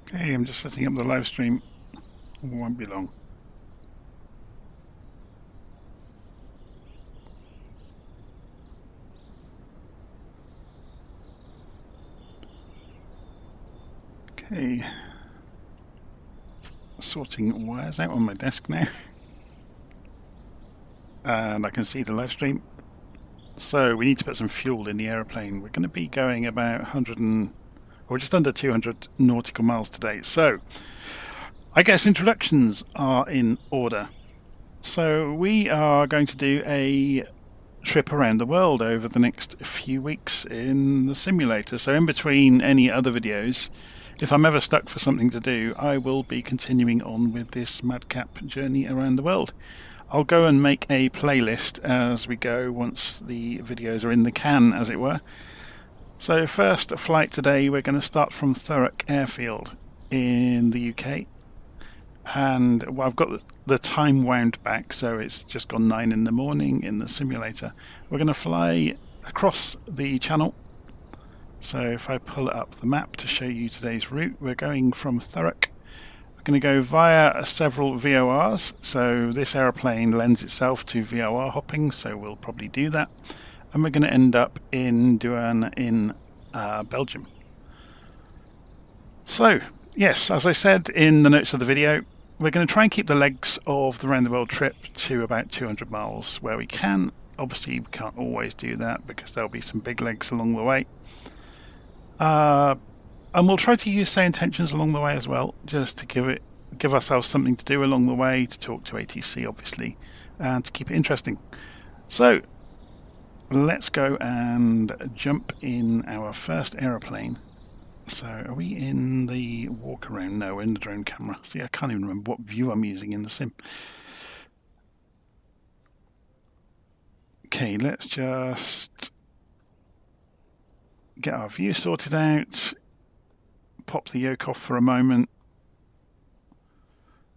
Okay, I'm just setting up the live stream. Won't be long. Okay, sorting wires out on my desk now, and I can see the live stream. So we need to put some fuel in the aeroplane. We're going to be going about 100 or just under 200 nautical miles today. So I guess introductions are in order. So we are going to do a trip around the world over the next few weeks in the simulator. So in between any other videos, if I'm ever stuck for something to do, I will be continuing on with this madcap journey around the world. I'll go and make a playlist as we go once the videos are in the can, as it were. So first flight today, we're going to start from Thurrock Airfield in the UK. And well, I've got the time wound back, so it's just gone 9 in the morning in the simulator. We're going to fly across the channel. So if I pull up the map to show you today's route, we're going from Thurrock. We're going to go via several VORs. So this aeroplane lends itself to VOR hopping, so we'll probably do that. And we're going to end up in Deurne in Belgium. So, yes, as I said in the notes of the video, we're going to try and keep the legs of the round the world trip to about 200 miles where we can. Obviously, we can't always do that because there'll be some big legs along the way. And we'll try to use SayIntentions along the way as well, just to give ourselves something to do along the way, to talk to ATC, obviously, and to keep it interesting. So, let's go and jump in our first aeroplane. So, are we in the walk around? No, we're in the drone camera. See, I can't even remember what view I'm using in the sim. Okay, let's just get our view sorted out. Pop the yoke off for a moment.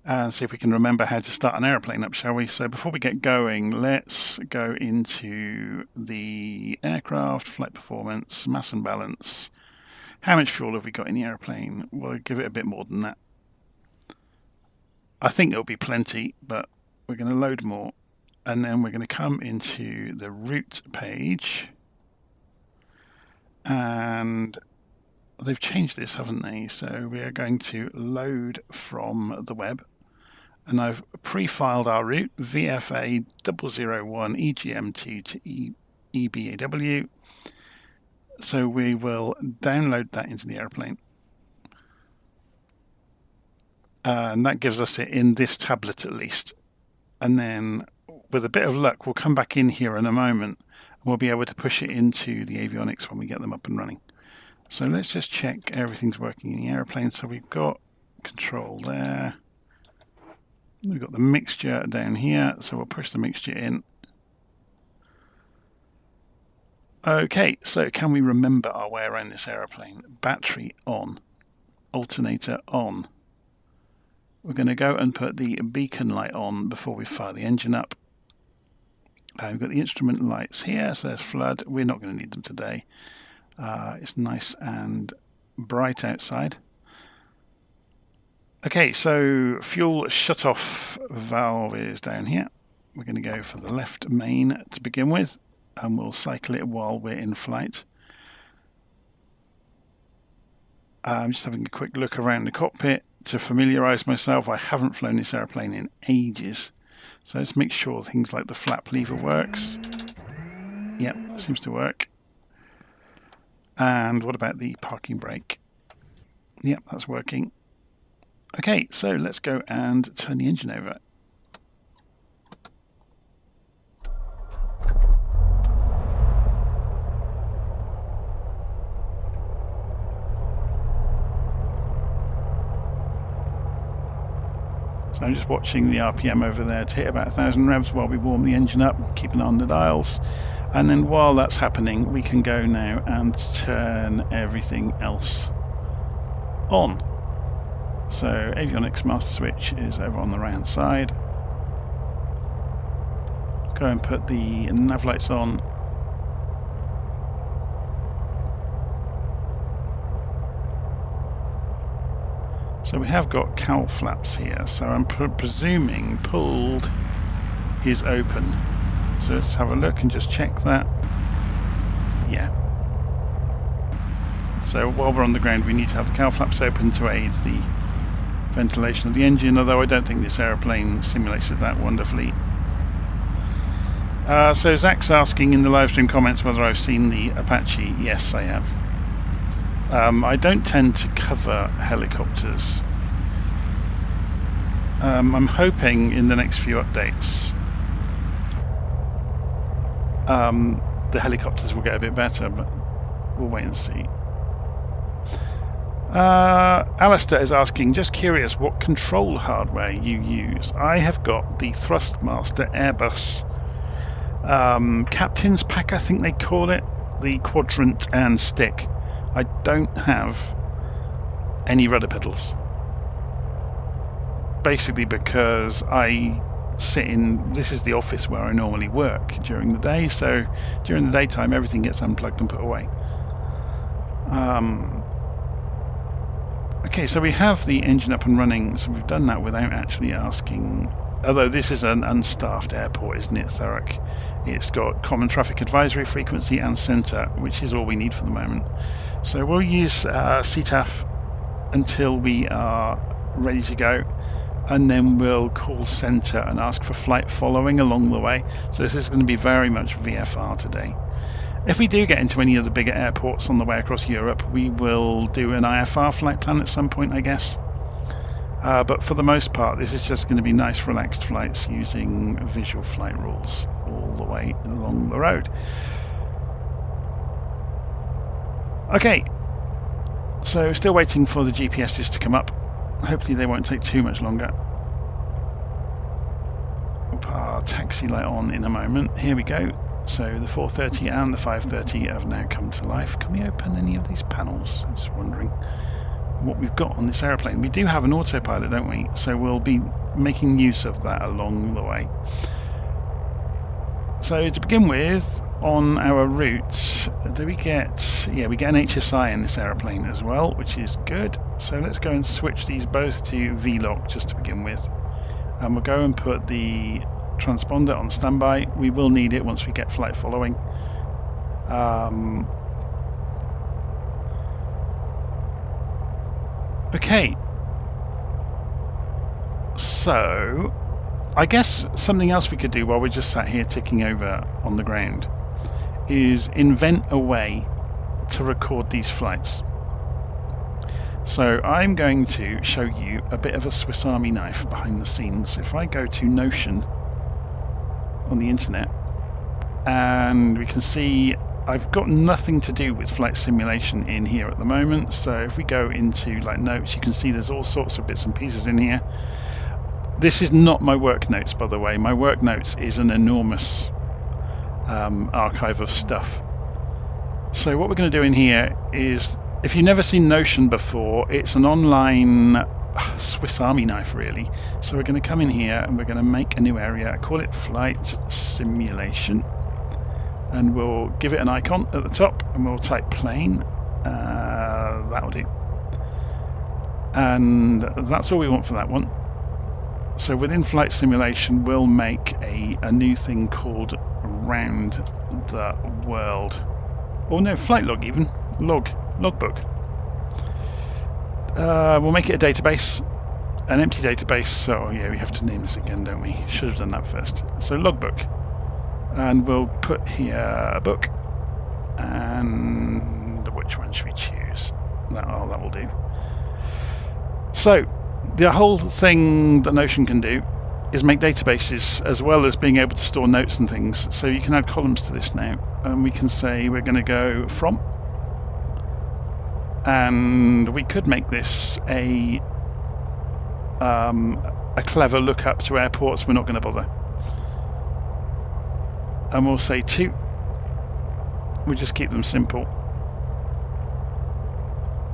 And see if we can remember how to start an aeroplane up, shall we? So before we get going, let's go into the aircraft, flight performance, mass and balance. How much fuel have we got in the aeroplane? We'll give it a bit more than that. I think it'll be plenty, but we're going to load more. And then we're going to come into the route page. And they've changed this, haven't they? So we are going to load from the web. And I've pre-filed our route, VFA 001 EGMT to EBAW. So we will download that into the airplane. And that gives us it in this tablet at least. And then with a bit of luck, we'll come back in here in a moment. And we'll be able to push it into the avionics when we get them up and running. So let's just check everything's working in the airplane. So we've got control there. We've got the mixture down here, so we'll push the mixture in. Okay, so can we remember our way around this aeroplane? Battery on, alternator on. We're going to go and put the beacon light on before we fire the engine up. We've got the instrument lights here, so there's flood. We're not going to need them today. It's nice and bright outside. Okay, so fuel shut-off valve is down here. We're going to go for the left main to begin with, and we'll cycle it while we're in flight. I'm just having a quick look around the cockpit to familiarise myself. I haven't flown this aeroplane in ages, so let's make sure things like the flap lever works. Yep, seems to work. And what about the parking brake? Yep, that's working. Okay, so let's go and turn the engine over. So I'm just watching the RPM over there to hit about 1,000 revs while we warm the engine up, keep an eye on the dials. And then while that's happening, we can go now and turn everything else on. So avionics master switch is over on the right hand side. Go and put the nav lights on. So we have got cowl flaps here, so I'm presuming pulled is open. So let's have a look and just check that. Yeah. So while we're on the ground, we need to have the cowl flaps open to aid the ventilation of the engine, although I don't think this aeroplane simulates it that wonderfully. So Zach's asking in the live stream comments whether I've seen the Apache. Yes, I have. I don't tend to cover helicopters. I'm hoping in the next few updates the helicopters will get a bit better, but we'll wait and see. Alistair is asking, just curious what control hardware you use. I have got the Thrustmaster Airbus Captain's Pack, I think they call it, the quadrant and stick. I don't have any rudder pedals. Basically because I sit in, this is the office where I normally work during the day, so during the daytime everything gets unplugged and put away. Okay, so we have the engine up and running, so we've done that without actually asking, although this is an unstaffed airport, isn't it, Thurrock? It's got common traffic advisory frequency and centre, which is all we need for the moment. So we'll use CTAF until we are ready to go, and then we'll call centre and ask for flight following along the way. So this is going to be very much VFR today. If we do get into any of the bigger airports on the way across Europe, we will do an IFR flight plan at some point, I guess. But for the most part, this is just going to be nice, relaxed flights using visual flight rules all the way along the road. Okay, so still waiting for the GPSs to come up. Hopefully they won't take too much longer. We'll put our taxi light on in a moment. Here we go. So the 430 and the 530 have now come to life. Can we open any of these panels? I'm just wondering what we've got on this aeroplane. We do have an autopilot, don't we? So we'll be making use of that along the way. So to begin with, on our route, do we get... yeah, we get an HSI in this aeroplane as well, which is good. So let's go and switch these both to VLOC just to begin with. And we'll go and put the transponder on standby. We will need it once we get flight following. Okay, so I guess something else we could do while we're just sat here ticking over on the ground is invent a way to record these flights. So I'm going to show you a bit of a Swiss Army knife behind the scenes. If I go to Notion on the internet, and we can see I've got nothing to do with flight simulation in here at the moment. So if we go into like notes, you can see there's all sorts of bits and pieces in here. This is not my work notes, by the way. My work notes is an enormous archive of stuff. So what we're going to do in here is, if you've never seen Notion before, it's an online Swiss Army knife, really. So we're going to come in here and we're going to make a new area, call it Flight Simulation, and we'll give it an icon at the top, and we'll type plane. That'll do. And that's all we want for that one. So within Flight Simulation, we'll make a new thing called Round the World. Or no, Flight Log even. Logbook. We'll make it a database, an empty database. So yeah, we have to name this again, don't we? Should have done that first. So logbook, and we'll put here a book. And which one should we choose? That will do. So the whole thing that Notion can do is make databases as well as being able to store notes and things. So you can add columns to this now, and we can say we're going to go from. And we could make this a clever lookup to airports. We're not going to bother. And we'll say to. We just keep them simple.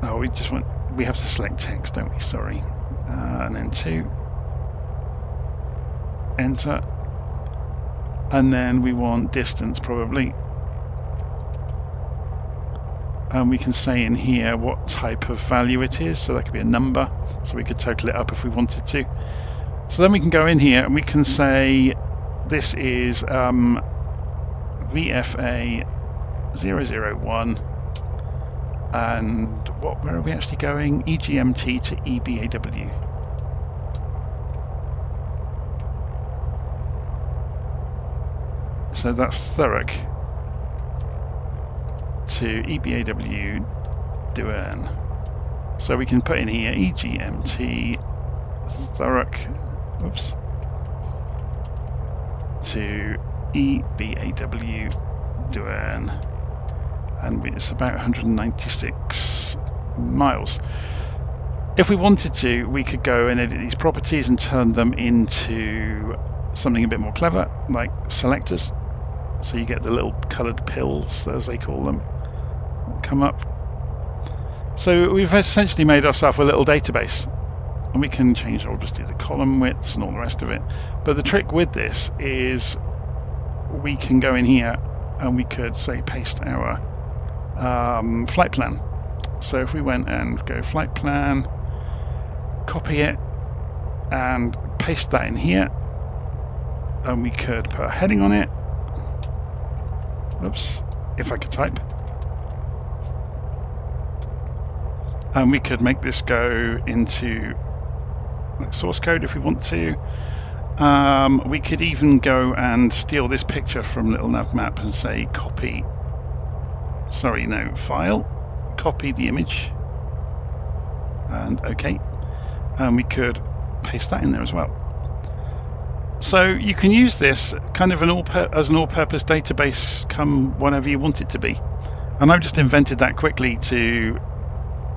Oh, we have to select text, don't we? Sorry. And then to. Enter. And then we want distance probably. and we can say in here what type of value it is, so that could be a number, so we could total it up if we wanted to. So then we can go in here and we can say this is VFA 001, and where are we actually going? EGMT to EBAW. So that's Thurrock to EBAW Deurne. So we can put in here EGMT Thurrock, whoops, to EBAW Deurne, and it's about 196 miles. If we wanted to, we could go and edit these properties and turn them into something a bit more clever, like selectors. So you get the little coloured pills, as they call them, come up. So we've essentially made ourselves a little database, and we can change obviously the column widths and all the rest of it. But the trick with this is we can go in here and we could say paste our flight plan. So if we went and go flight plan, copy it and paste that in here, and we could put a heading on it. Oops, if I could type. And we could make this go into source code if we want to. We could even go and steal this picture from little nav map and say copy, file, copy the image, and OK, and we could paste that in there as well. So you can use this kind of as an all-purpose database come whatever you want it to be. And I've just invented that quickly to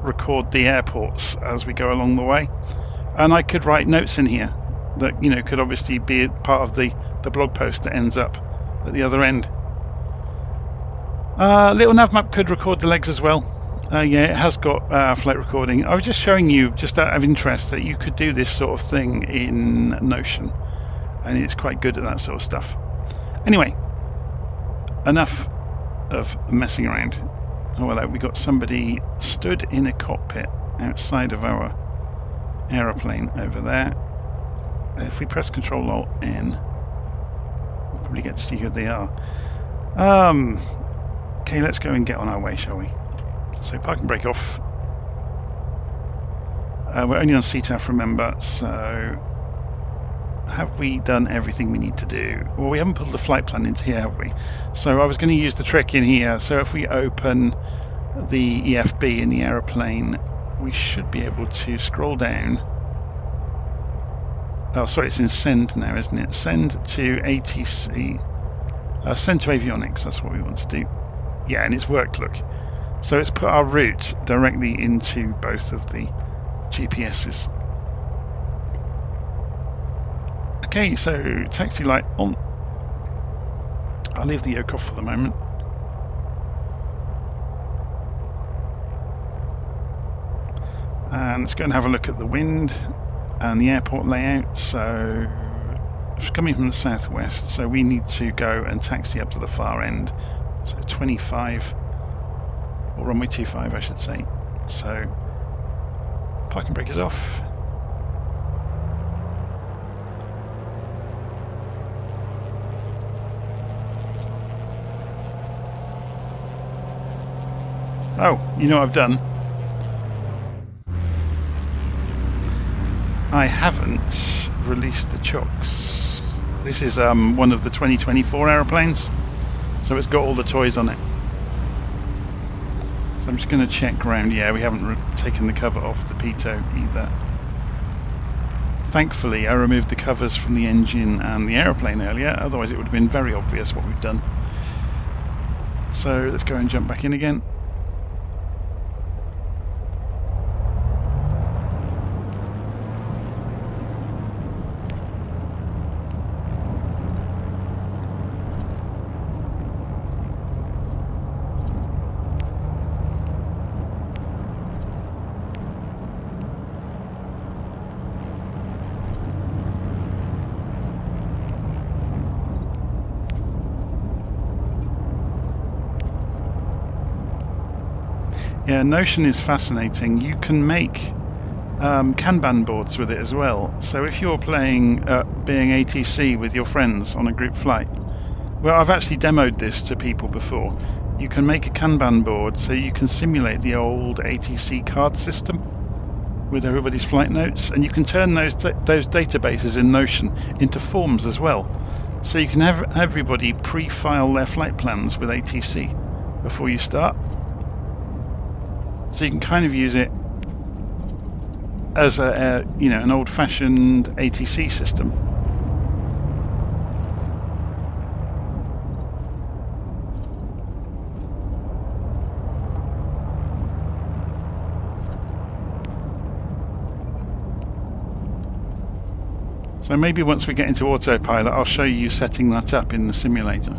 record the airports as we go along the way. And I could write notes in here that, you know, could obviously be part of the blog post that ends up at the other end. Little navmap could record the legs as well. Yeah, it has got flight recording. I was just showing you, just out of interest, that you could do this sort of thing in Notion, and it's quite good at that sort of stuff. Anyway, enough of messing around. Oh, well, we got somebody stood in a cockpit outside of our aeroplane over there. If we press Control Alt N, we'll probably get to see who they are. Okay, let's go and get on our way, shall we? So park and brake off. We're only on CTAF, remember, so have we done everything we need to do? Well, we haven't put the flight plan into here, have we? So I was going to use the trick in here. So if we open the EFB in the aeroplane, we should be able to scroll down. Oh, sorry, it's in send now, isn't it? Send to ATC. Send to avionics, that's what we want to do. Yeah, and it's worked, look. So it's put our route directly into both of the GPSs. Okay, so taxi light on. I'll leave the yoke off for the moment. And let's go and have a look at the wind and the airport layout. So it's coming from the southwest, so we need to go and taxi up to the far end. So 25, or runway 25 I should say. So parking brake is off. Oh, you know what I've done? I haven't released the chocks. This is one of the 2024 aeroplanes, so it's got all the toys on it. So I'm just going to check around. Yeah, we haven't taken the cover off the pitot either. Thankfully, I removed the covers from the engine and the aeroplane earlier, otherwise it would have been very obvious what we've done. So let's go and jump back in again. Yeah, Notion is fascinating. You can make Kanban boards with it as well. So if you're playing being ATC with your friends on a group flight, well, I've actually demoed this to people before. You can make a Kanban board so you can simulate the old ATC card system with everybody's flight notes, and you can turn those databases in Notion into forms as well. So you can have everybody pre-file their flight plans with ATC before you start. So you can kind of use it as an old-fashioned ATC system. So maybe once we get into Autopilot, I'll show you setting that up in the simulator.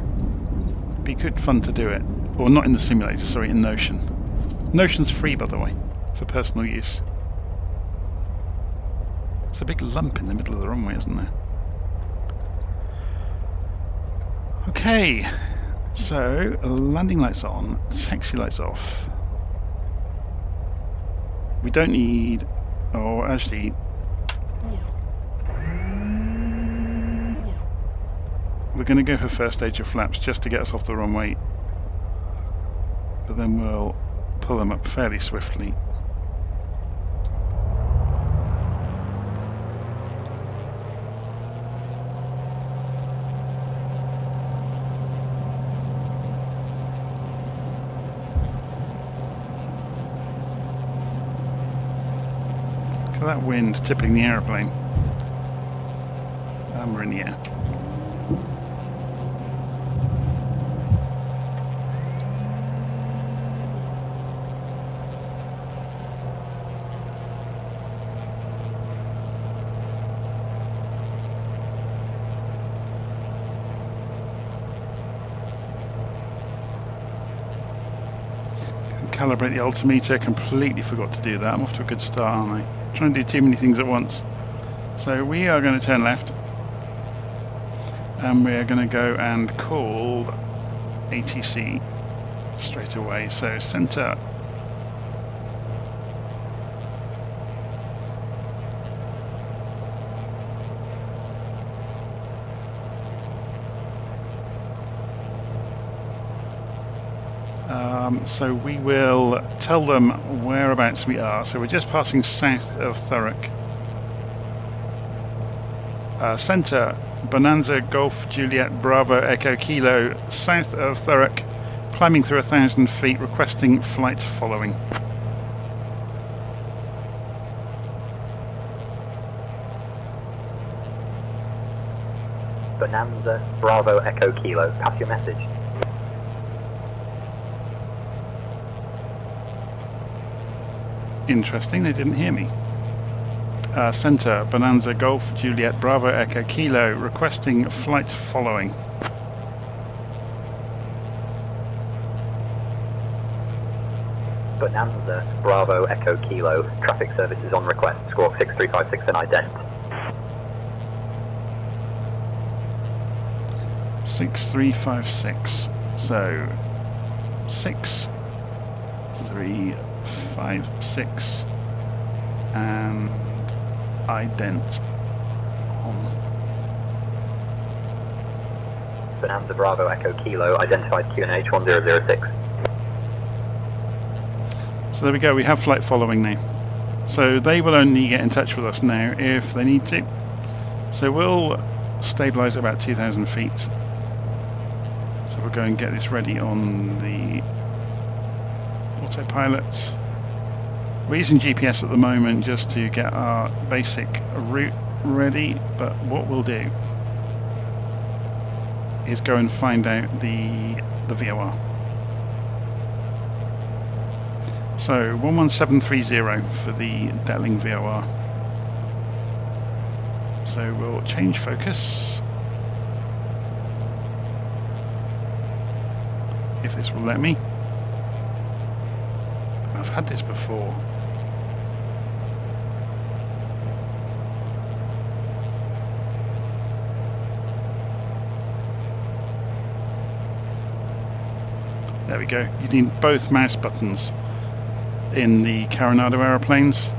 Be good fun to do it. Or not in the simulator, sorry, in Notion. Notion's free, by the way, for personal use. There's a big lump in the middle of the runway, isn't there? Okay, so landing lights on, taxi lights off. We don't need... Oh, actually... We're going to go for first stage of flaps just to get us off the runway, but then we'll pull them up fairly swiftly. Look at that wind tipping the aeroplane. And we're in the air. Calibrate the altimeter, completely forgot to do that. I'm off to a good start, aren't I? Trying to do too many things at once. So we are going to turn left, and we're going to go and call ATC straight away. So center. So we will tell them whereabouts we are. So we're just passing south of Thurrock. Centre, Bonanza, Golf, Juliet, Bravo, Echo, Kilo, south of Thurrock, climbing through 1,000 feet, requesting flight following. Bonanza, Bravo, Echo, Kilo, pass your message. Interesting, they didn't hear me. Centre, Bonanza, Golf, Juliet, Bravo, Echo, Kilo, requesting flight following. Bonanza, Bravo, Echo, Kilo, traffic services on request, squawk 6356 and ident. 6356, so 6356 and ident on. Bonanza, Bravo, Echo, Kilo, identified QNH 1006. So there we go, we have flight following now. So they will only get in touch with us now if they need to. So we'll stabilise at about 2,000 feet. So we'll go and get this ready on the Autopilot. We're using GPS at the moment just to get our basic route ready, but what we'll do is go and find out the VOR. So 11730 for the Detling VOR. So we'll change focus. If this will let me. I've had this before. There we go. You need both mouse buttons in the Carenado aeroplanes.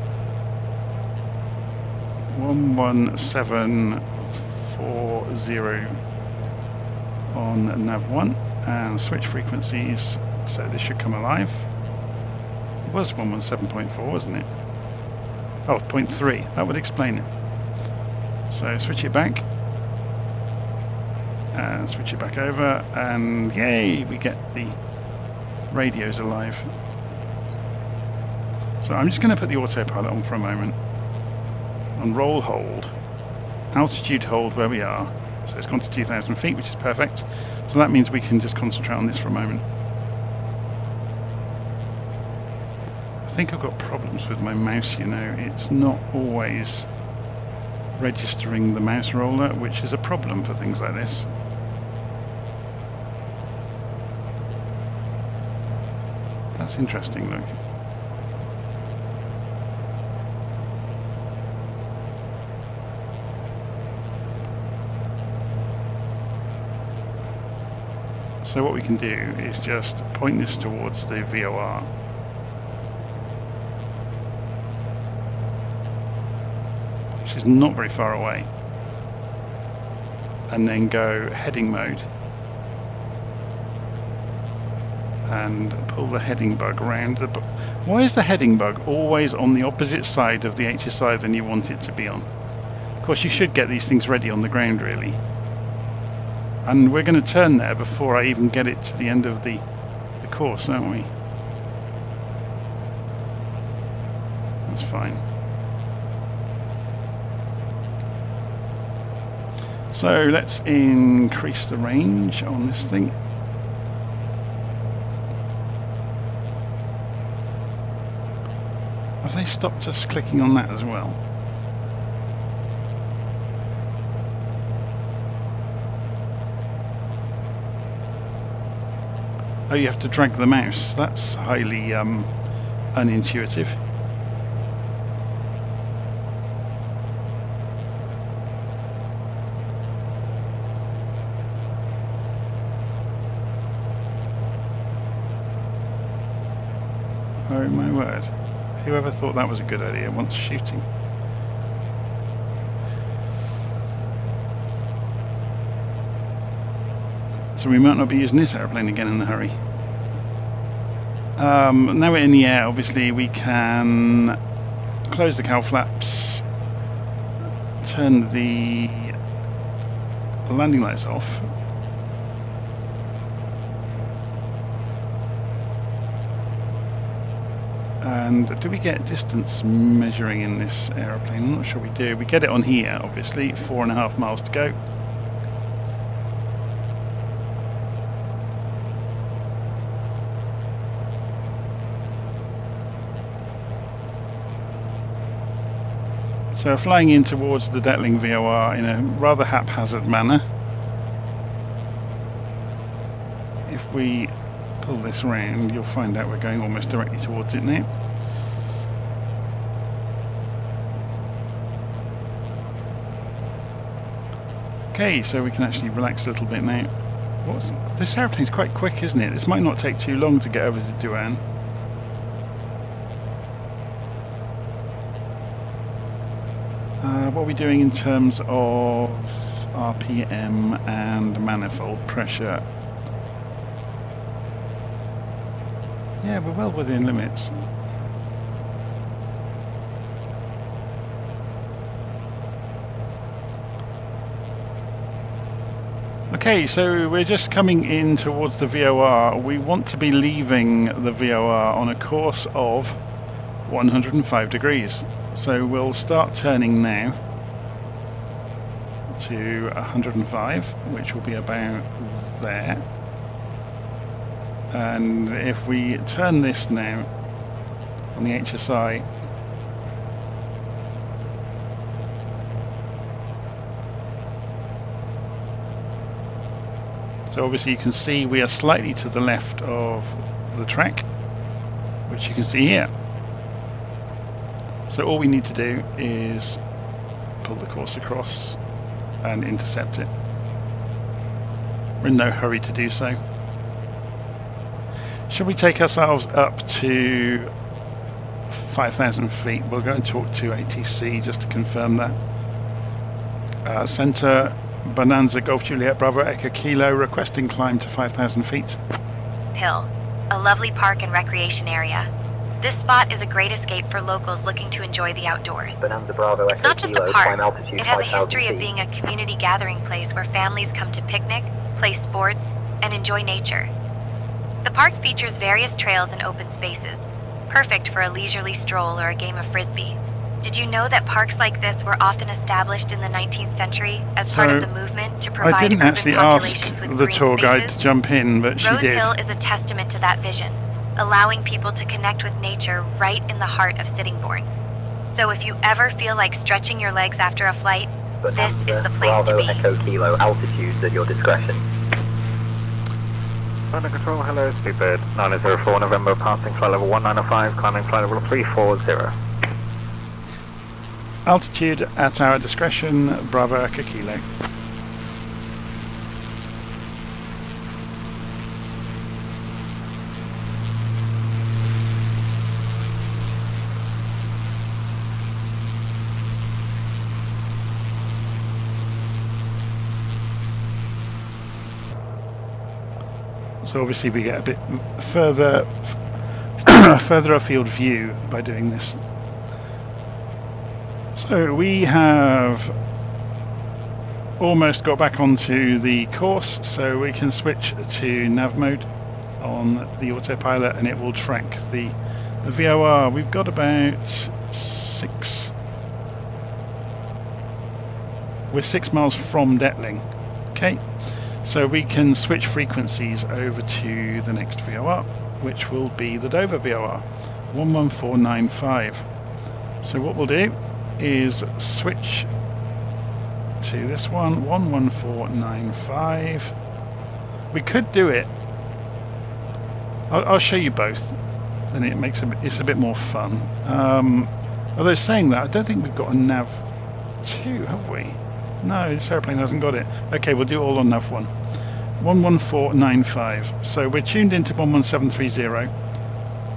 11740 on nav 1 and switch frequencies, so this should come alive. It was 117.4, wasn't it? Oh, 0.3, that would explain it. So switch it back and switch it back over, and yay, we get the radios alive. So I'm just going to put the autopilot on for a moment. On roll hold, altitude hold where we are. So it's gone to 2,000 feet, which is perfect. So that means we can just concentrate on this for a moment. I think I've got problems with my mouse, you know. It's not always registering the mouse roller, which is a problem for things like this. That's interesting, look. So what we can do is just point this towards the VOR. Which is not very far away. And then go heading mode. And pull the heading bug around. Why is the heading bug always on the opposite side of the HSI than you want it to be on? Of course, you should get these things ready on the ground, really. And we're going to turn there before I even get it to the end of the course, aren't we? That's fine. So let's increase the range on this thing. Have they stopped us clicking on that as well? Oh, you have to drag the mouse. That's highly unintuitive. Oh my word. Whoever thought that was a good idea once shooting. So we might not be using this aeroplane again in a hurry. Now we're in the air, obviously we can close the cowl flaps, turn the landing lights off. And do we get distance measuring in this aeroplane? I'm not sure we do. We get it on here, obviously, 4.5 miles to go. So flying in towards the Detling VOR in a rather haphazard manner. If we pull this round, you'll find out we're going almost directly towards it now. Okay, so we can actually relax a little bit now. This aeroplane's quite quick, isn't it? This might not take too long to get over to Deurne. What are we doing in terms of RPM and manifold pressure? Yeah, we're well within limits. Okay, so we're just coming in towards the VOR. We want to be leaving the VOR on a course of 105 degrees. So we'll start turning now to 105, which will be about there. And if we turn this now on the HSI, so obviously you can see we are slightly to the left of the track, which you can see here. So all we need to do is pull the course across and intercept it. We're in no hurry to do so. Should we take ourselves up to 5,000 feet. We'll go and talk to ATC just to confirm that. Centre Bonanza Golf Juliet Bravo Echo Kilo requesting climb to 5,000 feet. Hill, a lovely park and recreation area. This spot is a great escape for locals looking to enjoy the outdoors. Bonanza Bravo It's Echo not just a Kilo, park, climb altitude it has a 5,000 history of feet. being a community gathering place where families come to picnic, play sports, and enjoy nature. The park features various trails and open spaces, perfect for a leisurely stroll or a game of frisbee. Did you know that parks like this were often established in the 19th century as part of the movement to provide I didn't urban actually ask populations with the green tour guide spaces? to jump in, but she Rose did. Hill is a testament to that vision, allowing people to connect with nature right in the heart of Sittingbourne. So if you ever feel like stretching your legs after a flight, this is the place Bravo to be. Echo Kilo, altitudes at your discretion. London Control, hello, Speedbird 904 November, passing flight level 1905, climbing flight level 340. Altitude at our discretion, Bravo Echo Kilo. So obviously we get a bit further further afield view by doing this. So we have almost got back onto the course, so we can switch to nav mode on the autopilot and it will track the VOR. We've got about 6. We're 6 miles from Detling. Okay, so we can switch frequencies over to the next VOR, which will be the Dover VOR, 11495. So what we'll do is switch to this one, 11495. We could do it. I'll show you both, then it makes it's a bit more fun. Although saying that, I don't think we've got a nav 2, have we? No, this airplane hasn't got it. Okay, we'll do it all on nav 1. 11495. So we're tuned into 11730.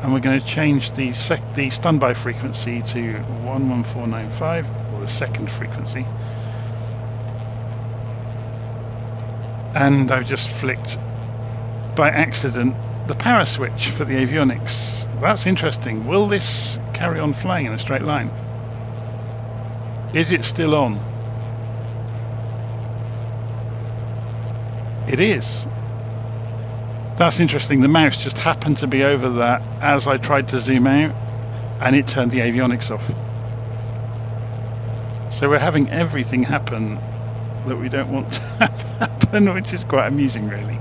And we're going to change the standby frequency to 11495, or the second frequency. And I've just flicked, by accident, the power switch for the avionics. That's interesting. Will this carry on flying in a straight line? Is it still on? It is. That's interesting. The mouse just happened to be over that as I tried to zoom out, and it turned the avionics off. So we're having everything happen that we don't want to have happen, which is quite amusing, really.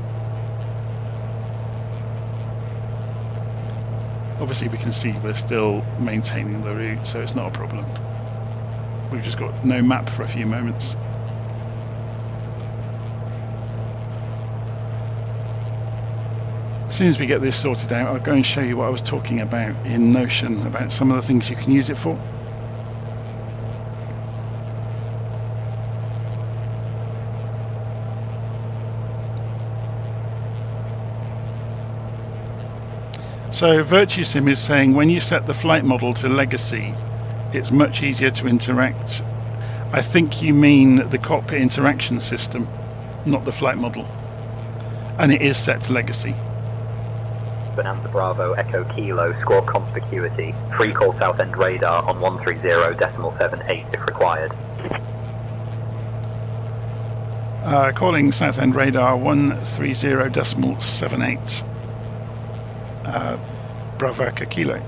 Obviously we can see we're still maintaining the route, so it's not a problem. We've just got no map for a few moments. As soon as we get this sorted out, I'll go and show you what I was talking about in Notion, about some of the things you can use it for. So VirtueSim is saying when you set the flight model to legacy, it's much easier to interact. I think you mean the cockpit interaction system, not the flight model. And it is set to legacy. Bonanza Bravo Echo Kilo, score conspicuity. Free call south end radar on 130.78 if required. Calling south end radar 130.78. Bravo Echo Kilo.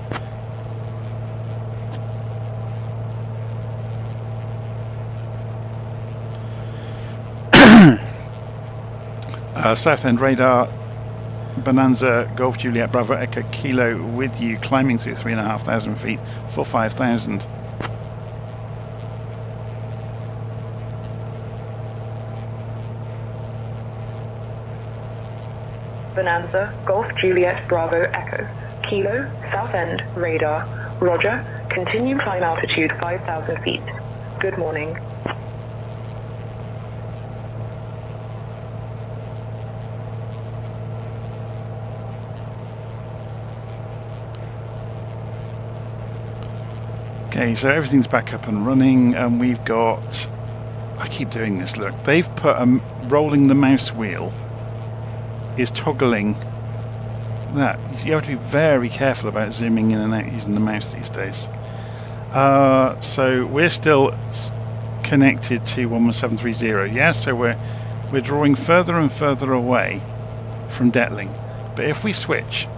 South end radar Bonanza Golf Juliet Bravo Echo Kilo with you, climbing through 3,500 feet for 5,000. Bonanza Golf Juliet Bravo Echo Kilo South End radar. Roger. Continue climb altitude 5,000 feet. Good morning. Okay, so everything's back up and running, and we've got... I keep doing this, look. They've put rolling the mouse wheel is toggling that. You have to be very careful about zooming in and out using the mouse these days. So we're still connected to 11730. Yeah, so we're drawing further and further away from Detling. But if we switch,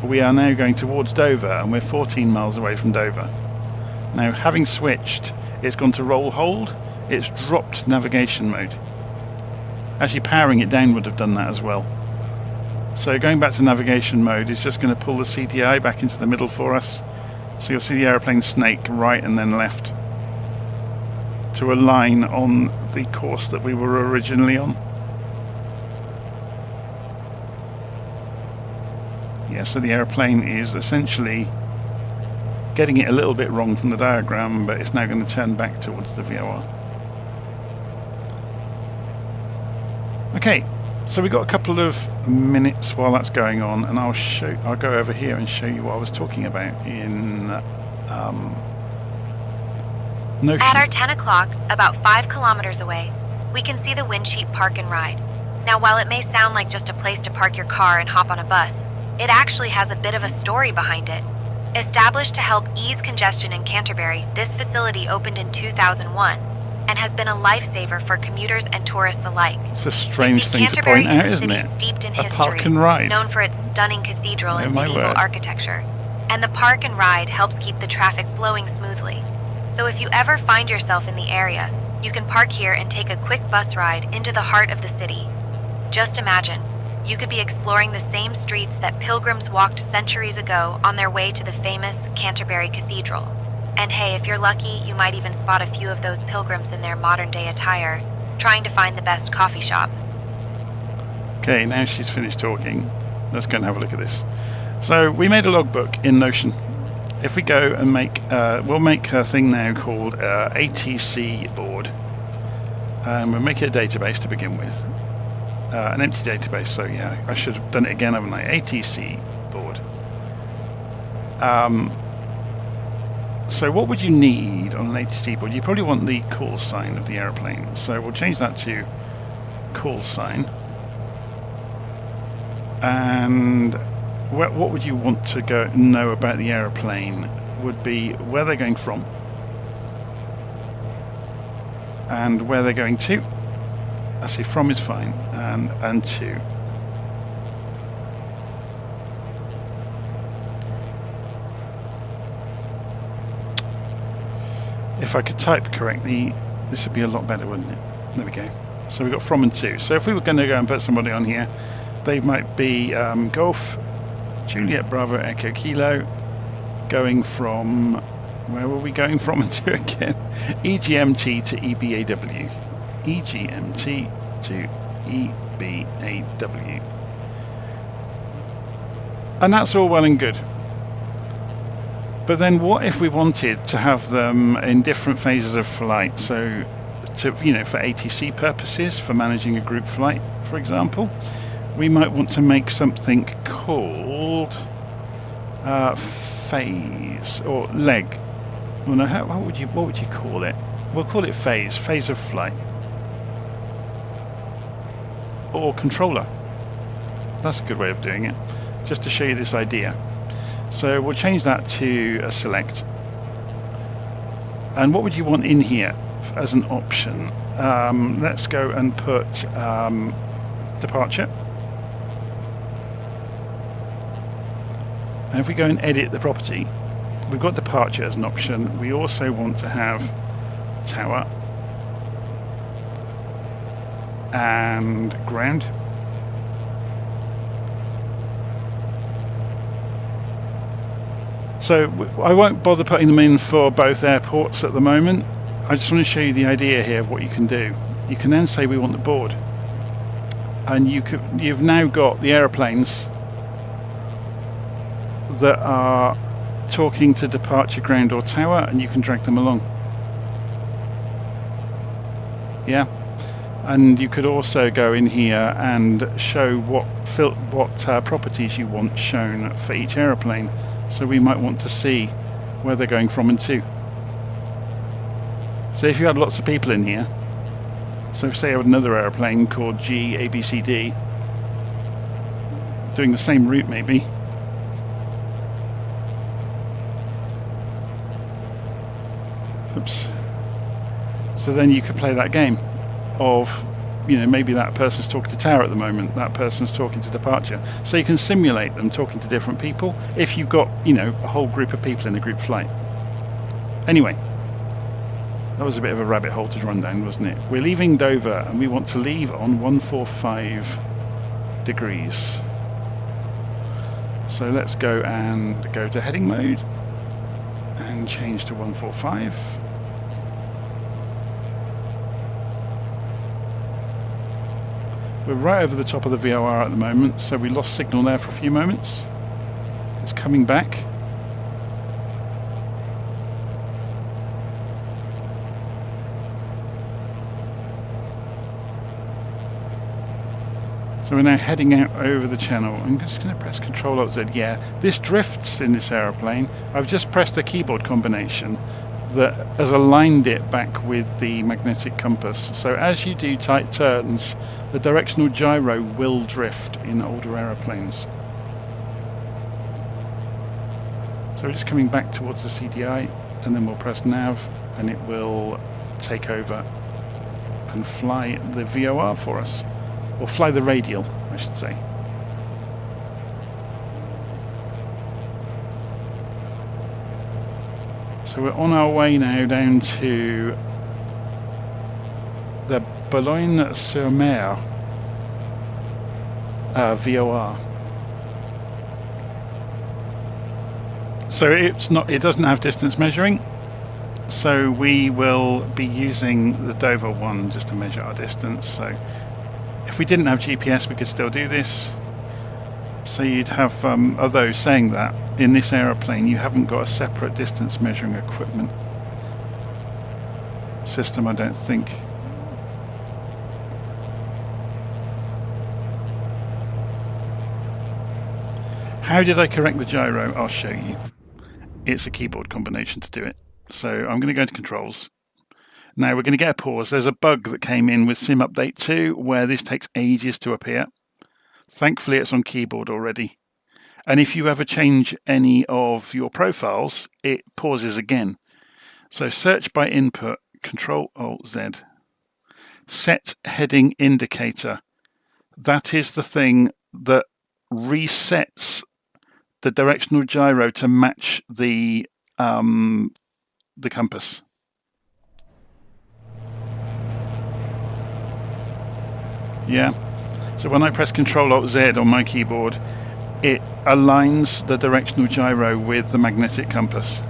we are now going towards Dover, and we're 14 miles away from Dover. Now, having switched, it's gone to roll hold. It's dropped navigation mode. Actually, powering it down would have done that as well. So going back to navigation mode is just going to pull the CDI back into the middle for us. So you'll see the aeroplane snake right and then left to align on the course that we were originally on. Yeah, so the aeroplane is essentially getting it a little bit wrong from the diagram, but it's now going to turn back towards the VOR. Okay, so we've got a couple of minutes while that's going on, and I'll go over here and show you what I was talking about in Notion. At our 10 o'clock, about 5 kilometers away, we can see the Windsheet Park and Ride. Now, while it may sound like just a place to park your car and hop on a bus, it actually has a bit of a story behind it. Established to help ease congestion in Canterbury, this facility opened in 2001 and has been a lifesaver for commuters and tourists alike. It's a strange thing to point out, isn't it? Steeped in a history, park and ride. known for its stunning cathedral and My medieval word. architecture. And the park and ride helps keep the traffic flowing smoothly. So if you ever find yourself in the area, you can park here and take a quick bus ride into the heart of the city. Just imagine, you could be exploring the same streets that pilgrims walked centuries ago on their way to the famous Canterbury Cathedral. And hey, if you're lucky, you might even spot a few of those pilgrims in their modern-day attire, trying to find the best coffee shop. Okay, now she's finished talking. Let's go and have a look at this. So we made a logbook in Notion. If we go and we'll make a thing now called ATC board. And we'll make it a database to begin with. An empty database, so yeah, I should have done it again, haven't I? ATC board. So what would you need on an ATC board? You probably want the call sign of the aeroplane. So we'll change that to call sign. And what would you want to know about the aeroplane? Would be where they're going from and where they're going to. Actually, from is fine, and to. If I could type correctly, this would be a lot better, wouldn't it? There we go. So we've got from and to. So if we were going to go and put somebody on here, they might be Golf, Juliet Bravo Echo Kilo, going from, where were we going from and to again? EGMT to EBAW. EGMT to EBAW. And that's all well and good. But then what if we wanted to have them in different phases of flight? So, for ATC purposes, for managing a group flight, for example, we might want to make something called phase or leg. Well, no, what would you call it? We'll call it phase of flight. Or controller. That's a good way of doing it, just to show you this idea. So we'll change that to a select. And what would you want in here as an option? Let's go and put departure. And if we go and edit the property, we've got departure as an option. We also want to have tower and ground. So I won't bother putting them in for both airports at the moment. I just want to show you the idea here of what you can do. You can then say we want the board, and you've now got the aeroplanes that are talking to departure, ground or tower, and you can drag them along. Yeah. And you could also go in here and show what properties you want shown for each aeroplane. So we might want to see where they're going from and to. So if you had lots of people in here, so say I had another aeroplane called GABCD doing the same route maybe, oops, so then you could play that game of, you know, maybe that person's talking to tower at the moment, that person's talking to departure, so you can simulate them talking to different people if you've got, you know, a whole group of people in a group flight. Anyway, that was a bit of a rabbit hole to run down, wasn't it? We're leaving Dover and we want to leave on 145 degrees. So let's go to heading mode and change to 145. We're right over the top of the VOR at the moment, so we lost signal there for a few moments. It's coming back. So we're now heading out over the channel. I'm just going to press Control-Alt-Z. Yeah, this drifts in this aeroplane. I've just pressed a keyboard combination that has aligned it back with the magnetic compass. So as you do tight turns, the directional gyro will drift in older aeroplanes. So we're just coming back towards the CDI, and then we'll press Nav, and it will take over and fly the VOR for us. Or fly the radial, I should say. So we're on our way now down to the Boulogne-sur-Mer VOR. So it doesn't have distance measuring. So we will be using the Dover one just to measure our distance. So if we didn't have GPS, we could still do this. So you'd have although saying that in this aeroplane you haven't got a separate distance measuring equipment system, I don't think. How did I correct the gyro? I'll show you. It's a keyboard combination to do it. So I'm going to go into controls. Now we're going to get a pause. There's a bug that came in with Sim Update 2 where this takes ages to appear. Thankfully it's on keyboard already. And if you ever change any of your profiles, it pauses again. So search by input, Control-Alt-Z. Set heading indicator. That is the thing that resets the directional gyro to match the compass. Yeah, so when I press Control-Alt-Z on my keyboard, it aligns the directional gyro with the magnetic compass.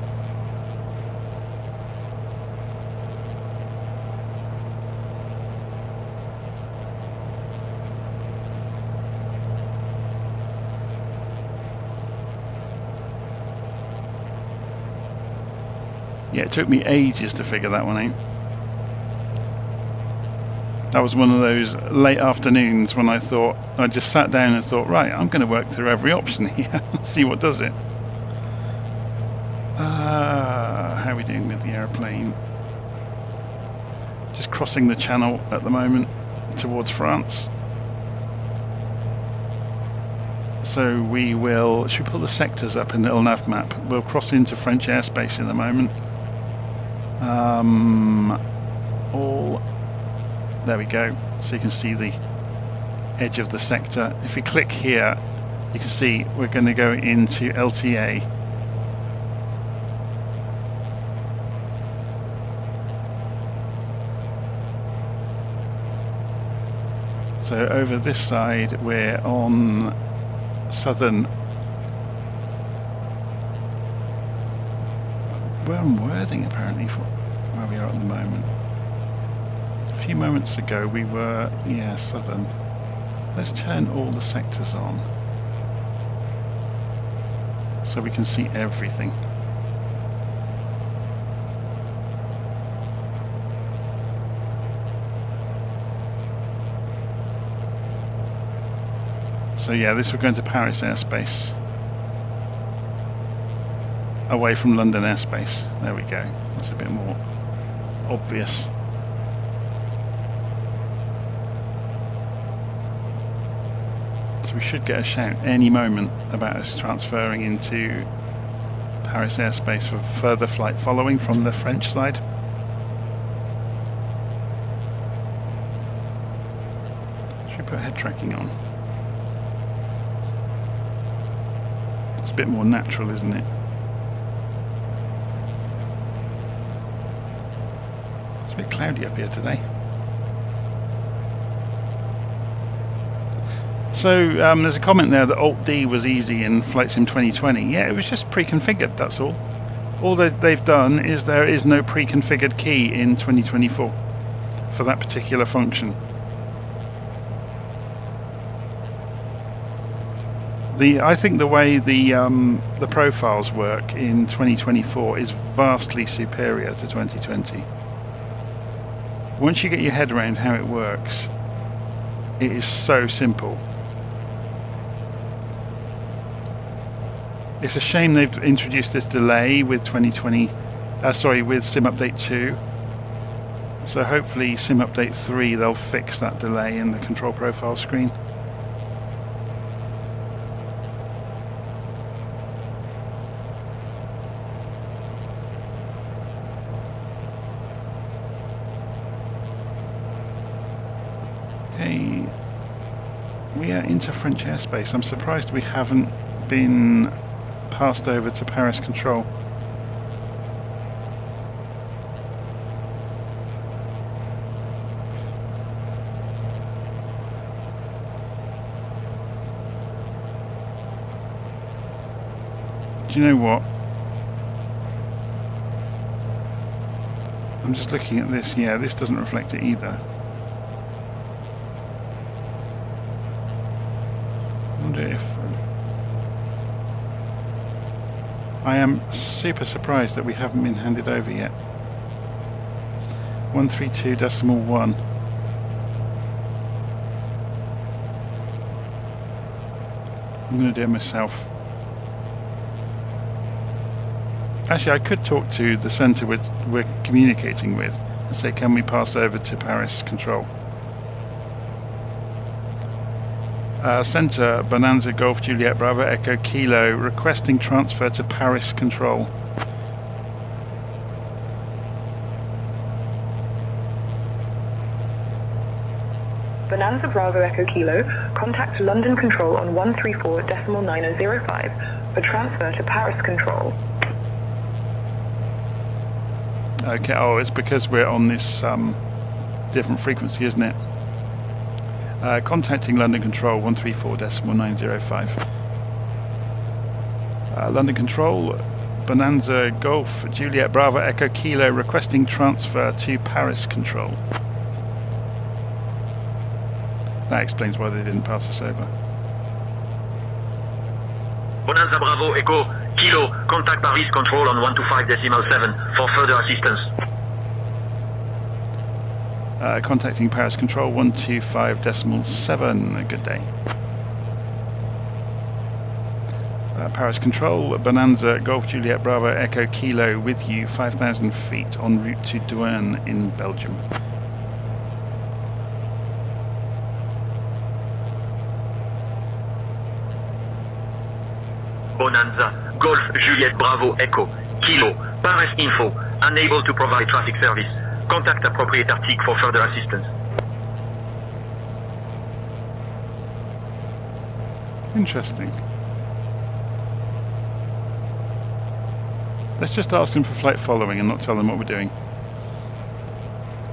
Yeah, it took me ages to figure that one out. That was one of those late afternoons when I just sat down and thought, right, I'm going to work through every option here and see what does it. How are we doing with the aeroplane? Just crossing the channel at the moment towards France. So we will, should we pull the sectors up in the little nav map? We'll cross into French airspace in a moment. There we go, so you can see the edge of the sector. If we click here, you can see we're going to go into LTA. So over this side we're on southern. We're on Worthing apparently for where we are at the moment. A few moments ago we were, yeah, southern. Let's turn all the sectors on so we can see everything. So yeah, this we're going to Paris airspace. away from London airspace. There we go. That's a bit more obvious. So we should get a shout any moment about us transferring into Paris airspace for further flight following from the French side. Should we put head tracking on? It's a bit more natural, isn't it? It's a bit cloudy up here today. So there's a comment there that Alt-D was easy in Flight Sim 2020. Yeah, it was just pre-configured, that's all. All that they've done is there is no pre-configured key in 2024 for that particular function. I think the way the profiles work in 2024 is vastly superior to 2020. Once you get your head around how it works, it is so simple. It's a shame they've introduced this delay with with Sim Update 2. So hopefully Sim Update 3 they'll fix that delay in the control profile screen. Okay, we are into French airspace. I'm surprised we haven't been passed over to Paris control. Do you know what? I'm just looking at this. Yeah, this doesn't reflect it either. I wonder if... I am super surprised that we haven't been handed over yet. 132.1. I'm going to do it myself. Actually, I could talk to the centre we're communicating with and say, can we pass over to Paris control? Centre, Bonanza Golf Juliet Bravo Echo Kilo, requesting transfer to Paris control. Bonanza Bravo Echo Kilo, contact London Control on 134.9005 for transfer to Paris control. Okay, oh, it's because we're on this different frequency, isn't it? Contacting London Control 134.905. London Control, Bonanza Golf Juliet Bravo Echo Kilo, requesting transfer to Paris control. That explains why they didn't pass us over. Bonanza Bravo Echo Kilo, contact Paris control on 125.7 for further assistance. Contacting Paris control 125.7. Good day. Paris control, Bonanza Golf Juliet Bravo Echo Kilo with you, 5,000 feet en route to Deurne in Belgium. Bonanza Golf Juliet Bravo Echo Kilo, Paris info, unable to provide traffic service. Contact appropriate article for further assistance. Interesting. Let's just ask them for flight following and not tell them what we're doing.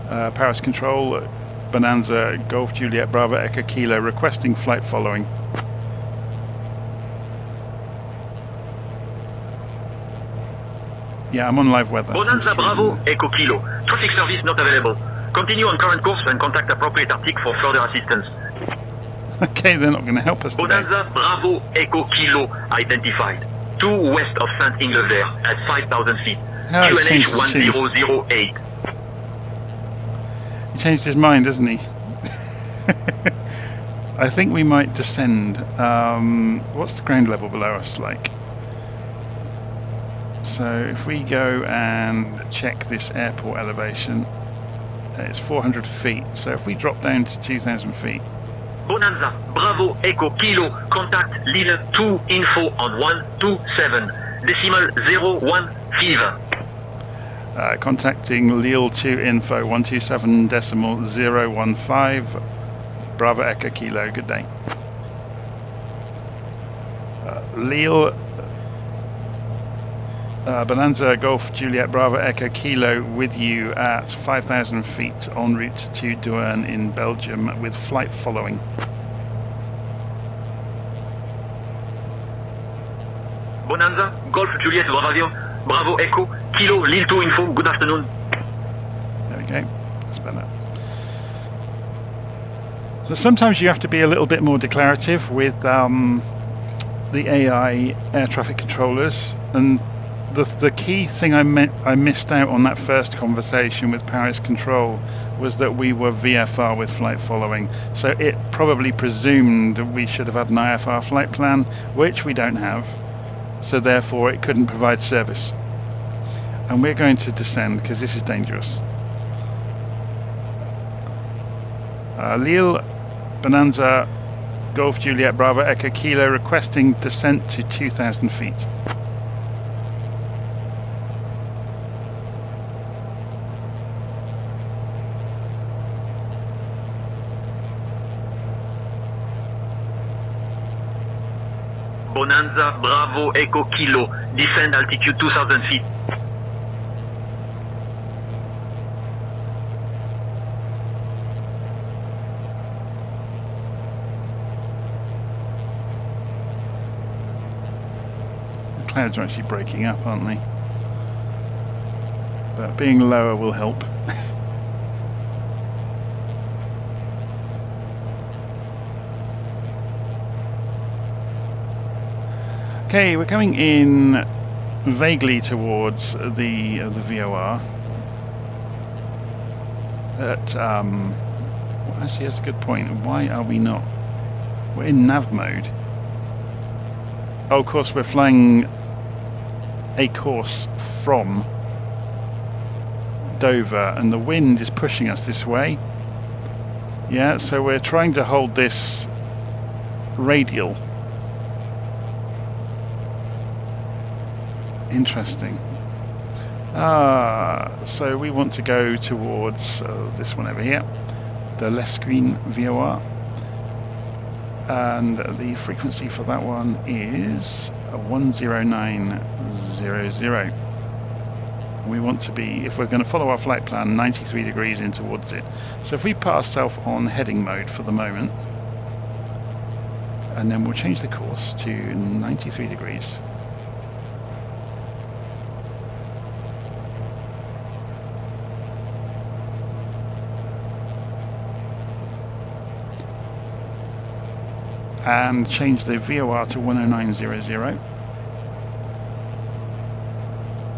Paris control, Bonanza Golf Juliet Bravo Echo Kilo, requesting flight following. Yeah, I'm on live weather. Bonanza Bravo Echo Kilo, traffic service not available. Continue on current course and contact appropriate article for further assistance. Okay, they're not going to help us today. Bonanza Bravo Echo Kilo identified. 2 west of Saint-Inglever at 5,000 feet. QNH 1008. He changed his mind, hasn't he? I think we might descend. What's the ground level below us like? So if we go and check this airport elevation, it's 400 feet. So if we drop down to 2,000 feet. Bonanza, Bravo, Echo, Kilo, contact Lille 2 info on 127, decimal 015. Contacting Lille 2 info 127 decimal 015. Bravo Echo Kilo, good day. Lille Bonanza Golf Juliet Bravo Echo Kilo with you at 5,000 feet en route to Deurne in Belgium with flight following. Bonanza, Golf Juliet Bravo Echo, Kilo, Lille 2 info, good afternoon. There we go, that's better. So sometimes you have to be a little bit more declarative with the AI air traffic controllers, and the key thing I missed out on that first conversation with Paris Control was that we were VFR with flight following. So it probably presumed we should have had an IFR flight plan, which we don't have. So therefore it couldn't provide service. And we're going to descend because this is dangerous. Lille Bonanza Golf Juliet Bravo Echo Kilo requesting descent to 2,000 feet. Bonanza, Bravo, Echo, Kilo, descend altitude 2,000 feet. The clouds are actually breaking up, aren't they? But being lower will help. Okay, we're coming in vaguely towards the VOR. Well, actually, that's a good point. Why are we not? We're in nav mode. Oh, of course, we're flying a course from Dover, and the wind is pushing us this way. Yeah, so we're trying to hold this radial. Interesting. So we want to go towards this one over here, the Lesquin VOR, and the frequency for that one is 10900. We want to be, if we're going to follow our flight plan, 93 degrees in towards it. So if we put ourselves on heading mode for the moment, and then we'll change the course to 93 degrees. And change the VOR to 10900.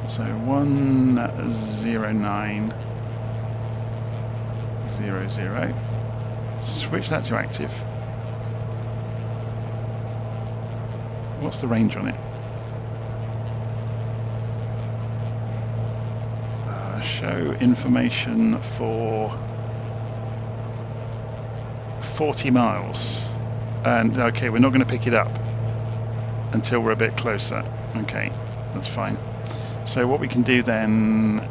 So 10900. Switch that to active. What's the range on it? Show information for 40 miles. And okay, we're not going to pick it up until we're a bit closer. Okay, that's fine. So what we can do then,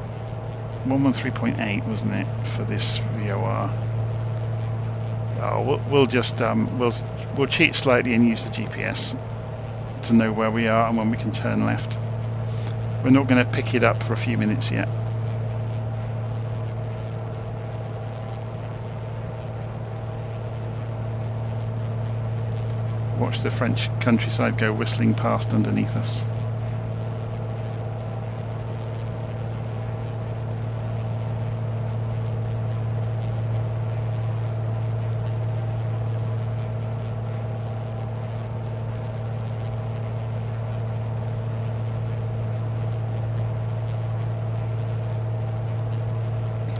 113.8 wasn't it for this VOR? Oh, we'll just we'll cheat slightly and use the GPS to know where we are and when we can turn left. We're not going to pick it up for a few minutes yet. Watch the French countryside go whistling past underneath us.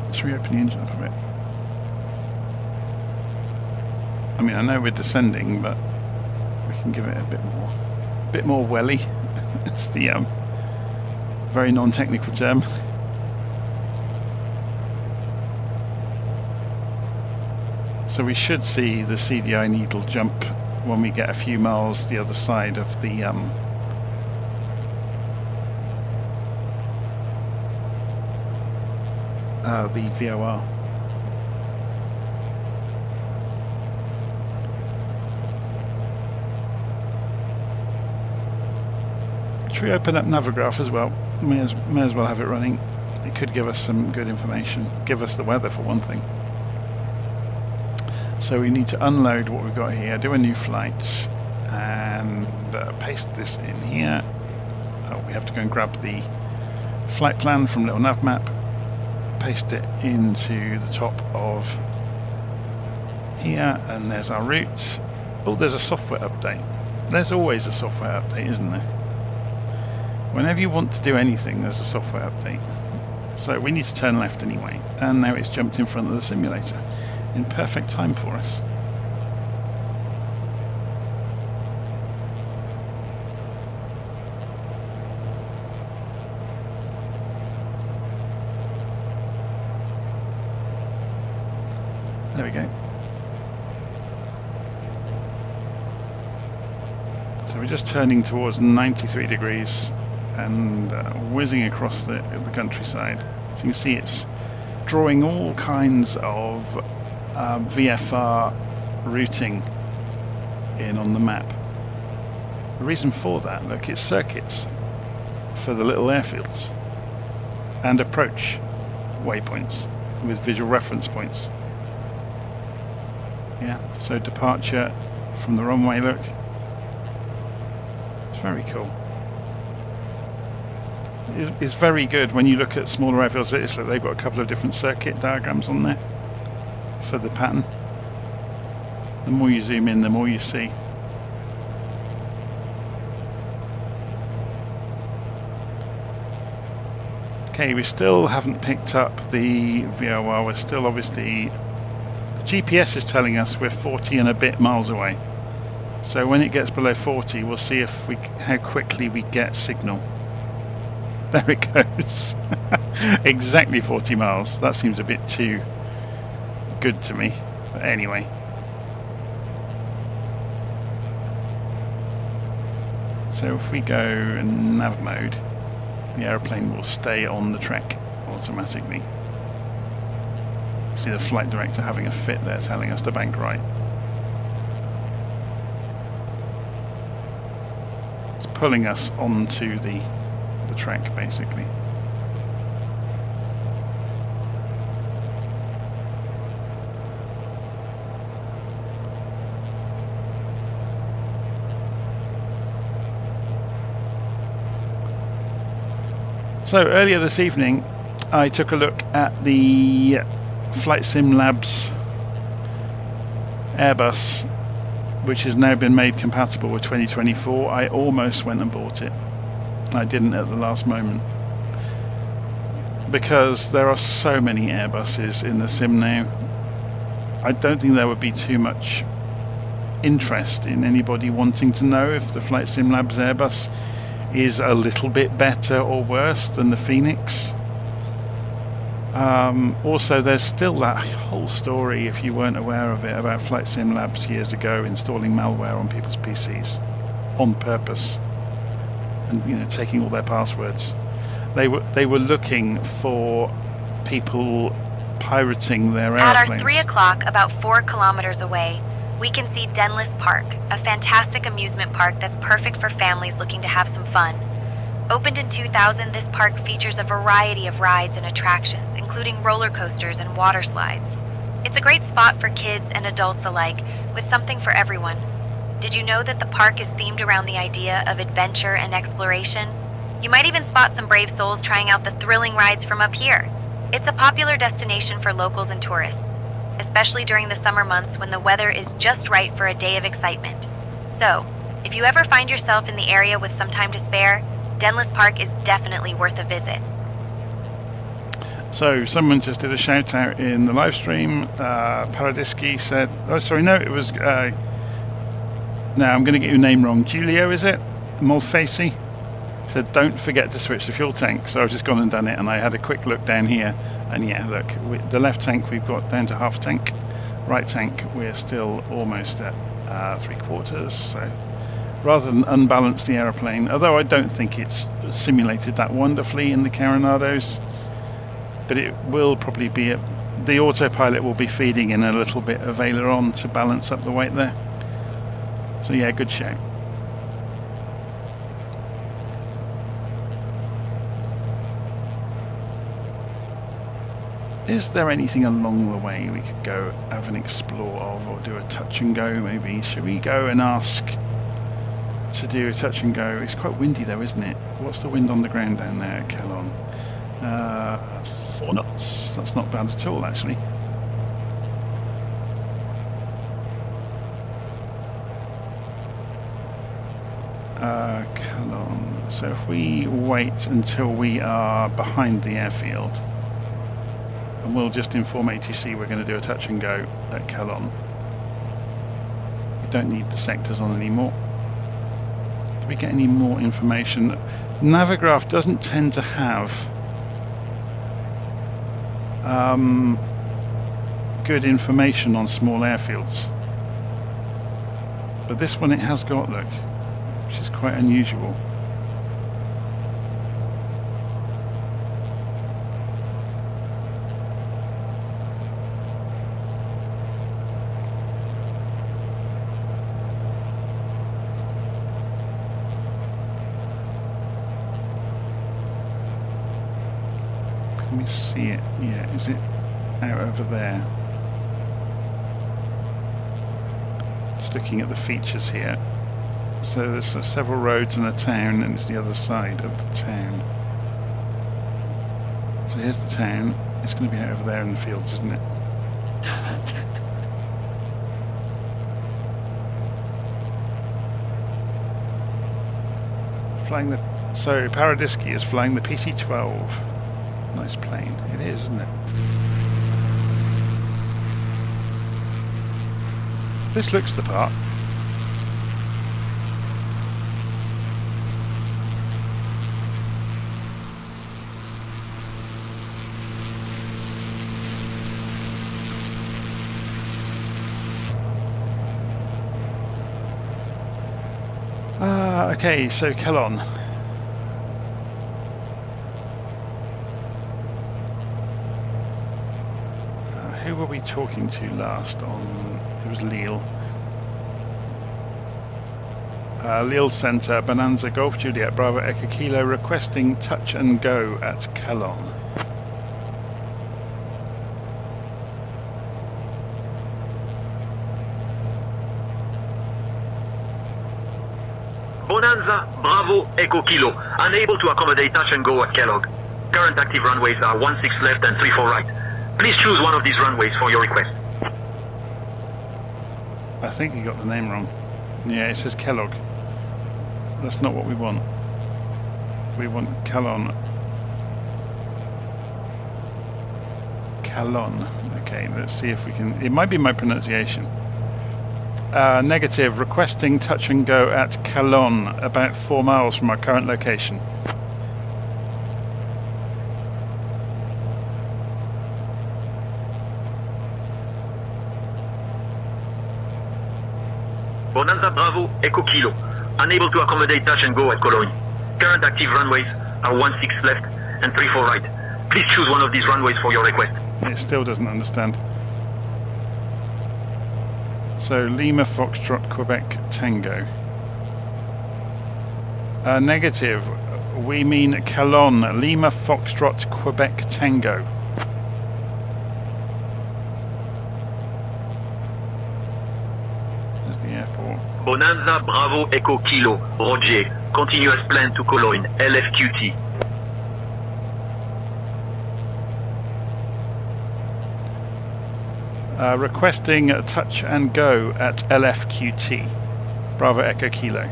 Let's reopen the engine up a bit. I mean, I know we're descending, but we can give it a bit more welly. It's the very non-technical term. So we should see the CDI needle jump when we get a few miles the other side of the VOR. Should we open up Navigraph as well? May as well have it running. It could give us some good information. Give us the weather for one thing. So we need to unload what we've got here, do a new flight, and paste this in here. We have to go and grab the flight plan from Little Nav Map, paste it into the top of here, and there's our route. Oh, there's a software update. There's always a software update, isn't there? Whenever you want to do anything, there's a software update. So we need to turn left anyway, and now it's jumped in front of the simulator in perfect time for us. There we go. So we're just turning towards 93 degrees and whizzing across the countryside. So you can see it's drawing all kinds of VFR routing in on the map. The reason for that, look, it's circuits for the little airfields and approach waypoints with visual reference points. Yeah, so departure from the runway, look. It's very cool. It's very good when you look at smaller airfields. It's like they've got a couple of different circuit diagrams on there for the pattern. The more you zoom in, the more you see. Okay, we still haven't picked up the VOR. We're still obviously... The GPS is telling us we're 40 and a bit miles away. So when it gets below 40, we'll see if how quickly we get signal. There it goes. Exactly 40 miles. That seems a bit too good to me. But anyway. So if we go nav mode, the aeroplane will stay on the track automatically. See the flight director having a fit there, telling us to bank right. It's pulling us onto the track, basically. So earlier this evening, I took a look at the Flight Sim Labs Airbus, which has now been made compatible with 2024. I almost went and bought it. I didn't at the last moment, because there are so many Airbuses in the sim now. I don't think there would be too much interest in anybody wanting to know if the Flight Sim Labs Airbus is a little bit better or worse than the Phoenix. Also, there's still that whole story, if you weren't aware of it, about Flight Sim Labs years ago installing malware on people's PCs on purpose, and taking all their passwords. They were looking for people pirating their airplanes. At our 3 o'clock, about 4 kilometers away, we can see Denlis Park, a fantastic amusement park that's perfect for families looking to have some fun. Opened in 2000, this park features a variety of rides and attractions, including roller coasters and water slides. It's a great spot for kids and adults alike, with something for everyone. Did you know that the park is themed around the idea of adventure and exploration? You might even spot some brave souls trying out the thrilling rides from up here. It's a popular destination for locals and tourists, especially during the summer months when the weather is just right for a day of excitement. So, if you ever find yourself in the area with some time to spare, Denlis Park is definitely worth a visit. So someone just did a shout out in the live stream. Paradiski said, oh sorry, no, it was, no, I'm going to get your name wrong. Giulio, is it? Molfasi? said don't forget to switch the fuel tank. So I've just gone and done it, and I had a quick look down here, and yeah, look, the left tank we've got down to half tank, right tank we're still almost at 3/4. So rather than unbalance the aeroplane, although I don't think it's simulated that wonderfully in the Carenados, but it will probably be the autopilot will be feeding in a little bit of aileron to balance up the weight there. So yeah, good shout. Is there anything along the way we could go have an explore of, or do a touch and go maybe? Should we go and ask to do a touch and go? It's quite windy though, isn't it? What's the wind on the ground down there at Calon? 4 knots. That's not bad at all, actually. Calon. So if we wait until we are behind the airfield, and we'll just inform ATC we're going to do a touch and go at Calon. We don't need the sectors on anymore. Do we get any more information? Navigraph doesn't tend to have good information on small airfields, but this one it has got, look, which is quite unusual. Can we see it? Yeah, is it out over there? Just looking at the features here. So there's several roads and a town, and it's the other side of the town. So here's the town. It's going to be out over there in the fields, isn't it? Flying the... So Paradisky is flying the PC-12. Nice plane. It is, isn't it? This looks the part. Okay, so Calon. Who were we talking to last on? It was Lille. Lille Centre, Bonanza, Golf Juliet, Bravo Echo Kilo, requesting touch and go at Calon. Bonanza, Bravo, Echo Kilo, unable to accommodate touch and go at Kellogg. Current active runways are 16 left and 34 right. Please choose one of these runways for your request. I think you got the name wrong. Yeah, it says Kellogg. That's not what we want. We want Calon. Calon. Okay, let's see if we can... It might be my pronunciation. Negative. Requesting touch and go at Calon, about 4 miles from our current location. Bonanza, Bravo, Echo Kilo, unable to accommodate touch and go at Cologne. Current active runways are 16 left and 34 right. Please choose one of these runways for your request. It still doesn't understand. So Lima Foxtrot Quebec Tango. Negative. We mean Calon, Lima Foxtrot Quebec Tango. There's the airport. Bonanza, Bravo, Echo Kilo, Roger. Continue as planned to Cologne, LFQT. Requesting touch and go at LFQT. Bravo Echo Kilo.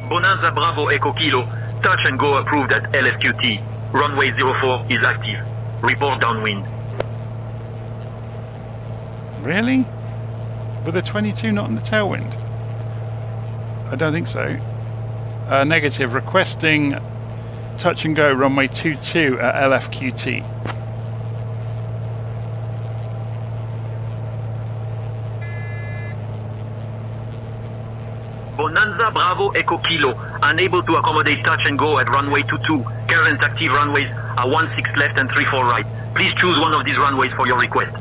Bonanza, Bravo, Echo Kilo, touch and go approved at LFQT. Runway 04 is active. Report downwind. Really? With a 22 knot in the tailwind? I don't think so. Negative, requesting touch and go runway 22 at LFQT. Bonanza Bravo Echo Kilo, unable to accommodate touch and go at runway 22. Current active runways are 16 left and 34 right. Please choose one of these runways for your request.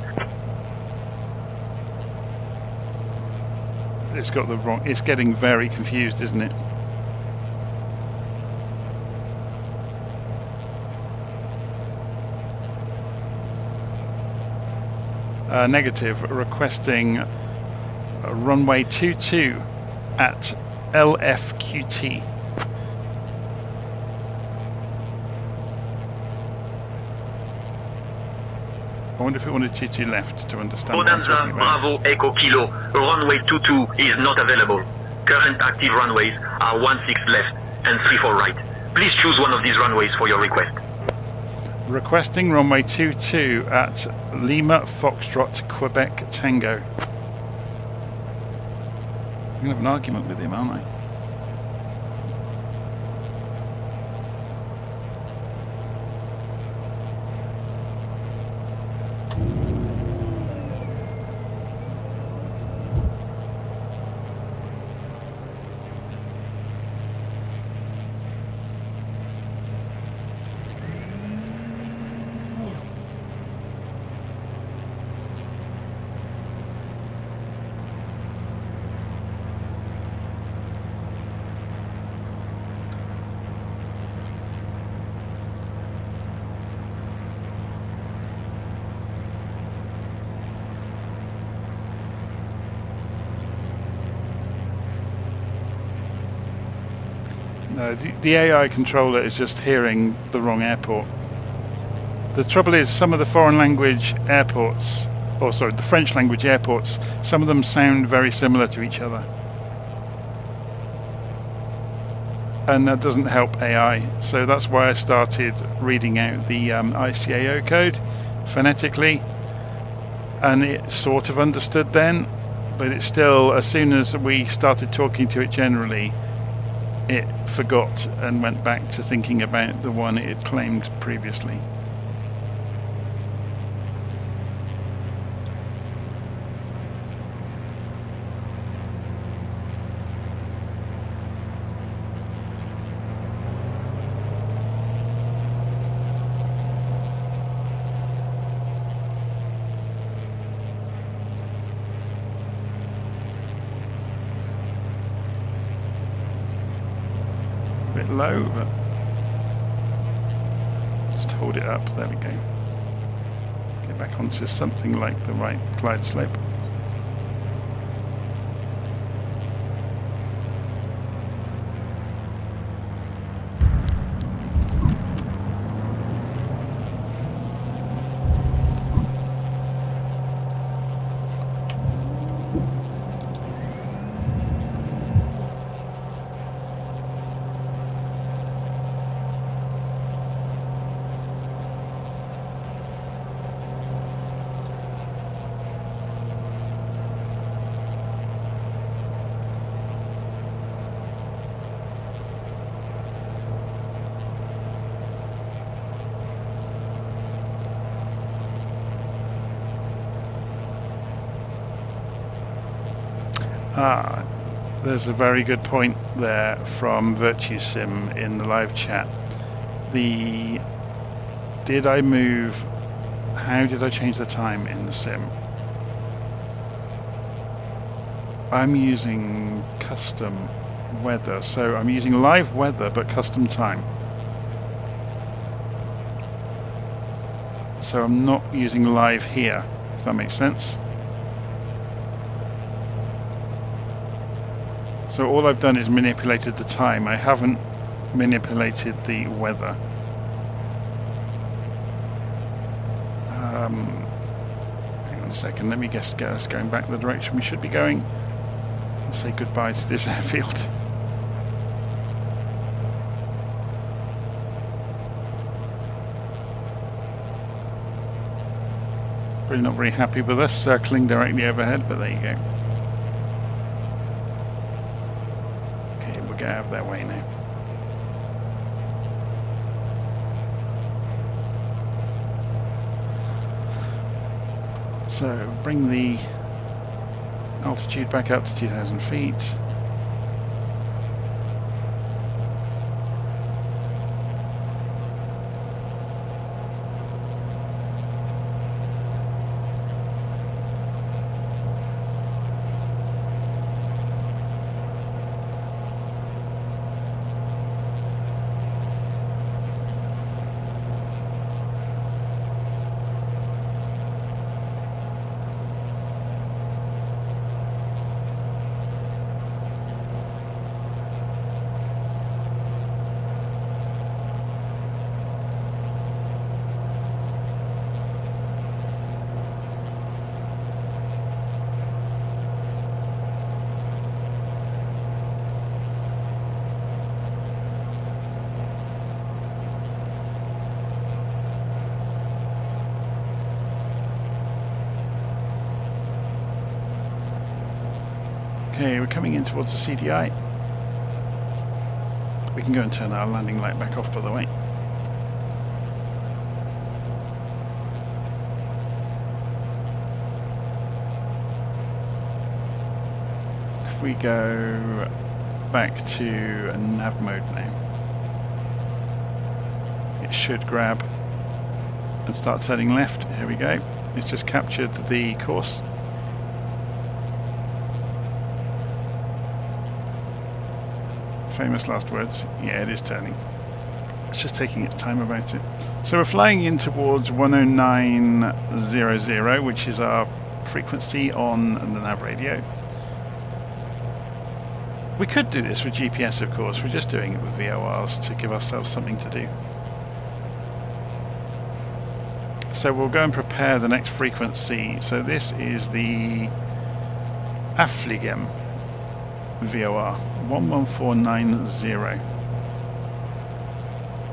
It's got the wrong. It's getting very confused, isn't it? Negative, requesting runway 22 at LFQT. I wonder if it wanted 22 left to understand what I'm Bonanza talking about. Bravo Echo Kilo, runway 22 is not available. Current active runways are 16 left and 34 right. Please choose one of these runways for your request. Requesting runway 22 at Lima Foxtrot Quebec Tango. I'm going to have an argument with him, aren't I? No, the AI controller is just hearing the wrong airport. The trouble is, some of the foreign language airports, or sorry, the French language airports, some of them sound very similar to each other. And that doesn't help AI. So that's why I started reading out the ICAO code phonetically. And it sort of understood then, but it still, as soon as we started talking to it generally, it forgot and went back to thinking about the one it had claimed previously. Low, but just hold it up. There we go. Get back onto something like the right glide slope. There's a very good point there from Virtue Sim in the live chat. Did I move? How did I change the time in the sim? I'm using custom weather, so I'm using live weather but custom time. So I'm not using live here, if that makes sense. So all I've done is manipulated the time. I haven't manipulated the weather. Hang on a second, let me guess, get us going back the direction we should be going. I'll say goodbye to this airfield. Probably not very happy with us circling directly overhead, but there you go. get out of their way now. So bring the altitude back up to 2,000 feet. Okay, we're coming in towards the CDI. We can go and turn our landing light back off, by the way. If we go back to nav mode now, it should grab and start turning left. Here we go. It's just captured the course. Famous last words. Yeah, it is turning. It's just taking its time about it. So we're flying in towards 109.00, which is our frequency on the nav radio. We could do this with GPS, of course. We're just doing it with VORs to give ourselves something to do. So we'll go and prepare the next frequency. So this is the Afligem VOR 11490.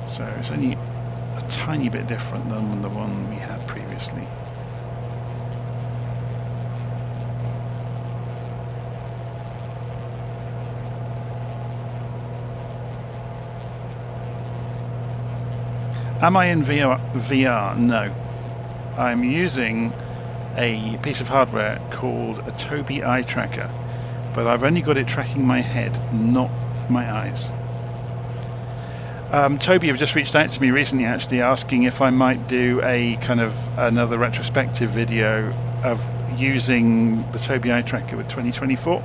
So it's only a tiny bit different than the one we had previously. Am I in VR? No. I'm using a piece of hardware called a Tobii eye tracker, but I've only got it tracking my head, not my eyes. Tobii have just reached out to me recently, actually, asking if I might do a kind of another retrospective video of using the Tobii eye tracker with 2024.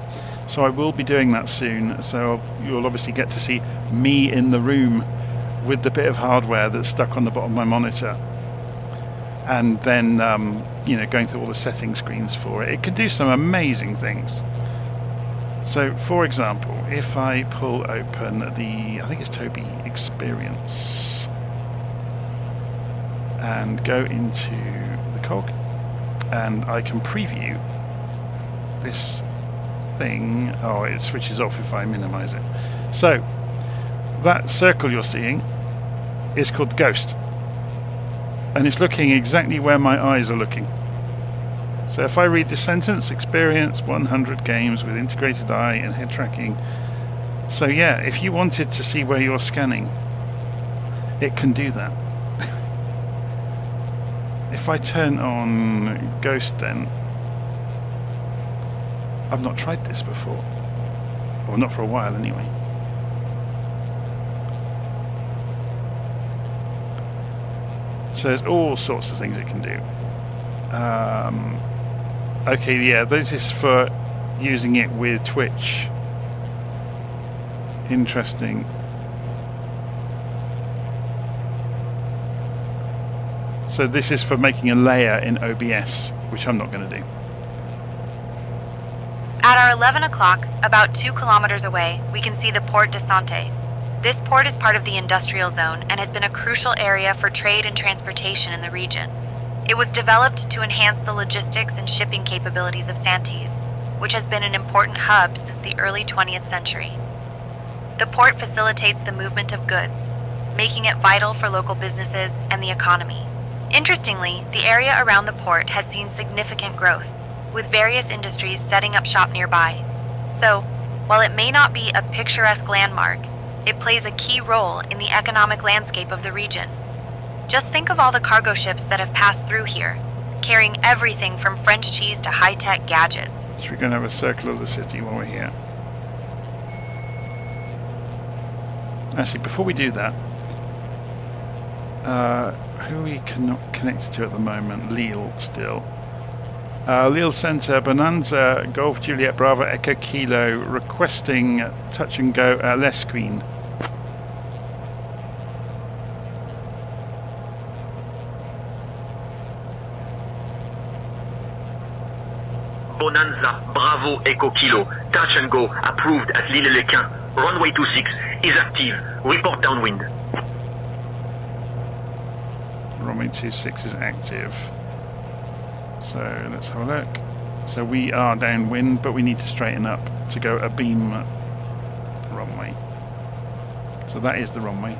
So I will be doing that soon. So you'll obviously get to see me in the room with the bit of hardware that's stuck on the bottom of my monitor, and then you know, going through all the setting screens for it. It can do some amazing things. So, for example, if I pull open the, I think it's Tobii Experience, and go into the cog, and I can preview this thing. Oh, it switches off if I minimize it. So, that circle you're seeing is called the Ghost, and it's looking exactly where my eyes are looking. So if I read this sentence, experience 100 games with integrated eye and head tracking. So yeah, if you wanted to see where you're scanning, it can do that. If I turn on Ghost, then I've not tried this before, or not for a while anyway. So there's all sorts of things it can do. Okay, yeah, this is for using it with Twitch. Interesting. So this is for making a layer in OBS, which I'm not going to do. At our 11 o'clock, about 2 kilometers away, we can see the Port de Sante. This port is part of the industrial zone and has been a crucial area for trade and transportation in the region. It was developed to enhance the logistics and shipping capabilities of Santis, which has been an important hub since the early 20th century. The port facilitates the movement of goods, making it vital for local businesses and the economy. Interestingly, the area around the port has seen significant growth, with various industries setting up shop nearby. So, While it may not be a picturesque landmark, it plays a key role in the economic landscape of the region. Just think of all the cargo ships that have passed through here, carrying everything from French cheese to high-tech gadgets. So we're going to have a circle of the city while we're here. Actually, before we do that, who are we connected to at the moment? Lille still. Lille Centre, Bonanza, Golf Juliet Bravo Echo Kilo, requesting touch and go at Lesquin. Bonanza, Bravo, Echo Kilo, touch and go, approved at Lille-les-Quins. Runway 26 is active. Report downwind. Runway 26 is active. So let's have a look. So we are downwind, but we need to straighten up to go abeam runway. So that is the runway.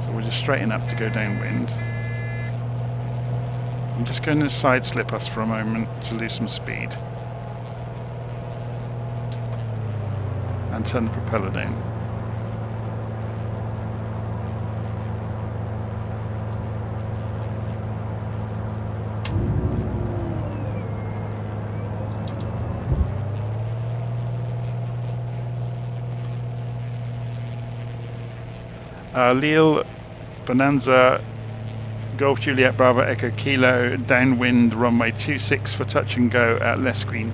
So we'll just straighten up to go downwind. I'm just going to side slip us for a moment to lose some speed. And turn the propeller down. Lille, Bonanza, Golf Juliet Bravo Echo Kilo, downwind runway 26 for touch and go at Lesquin.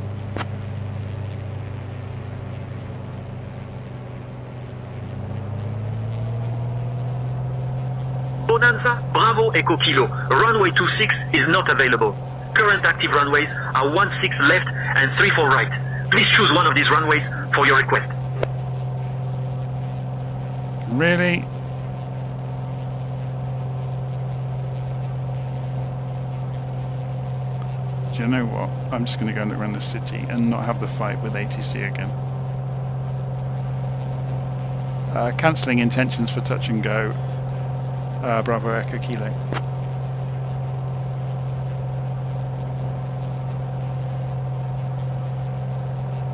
Bonanza, Bravo, Echo Kilo. Runway 26 is not available. Current active runways are 16 left and 34 right. Please choose one of these runways for your request. Really? Do you know what? I'm just going to go around the city and not have the fight with ATC again. Cancelling intentions for touch and go. Bravo Echo Kilo.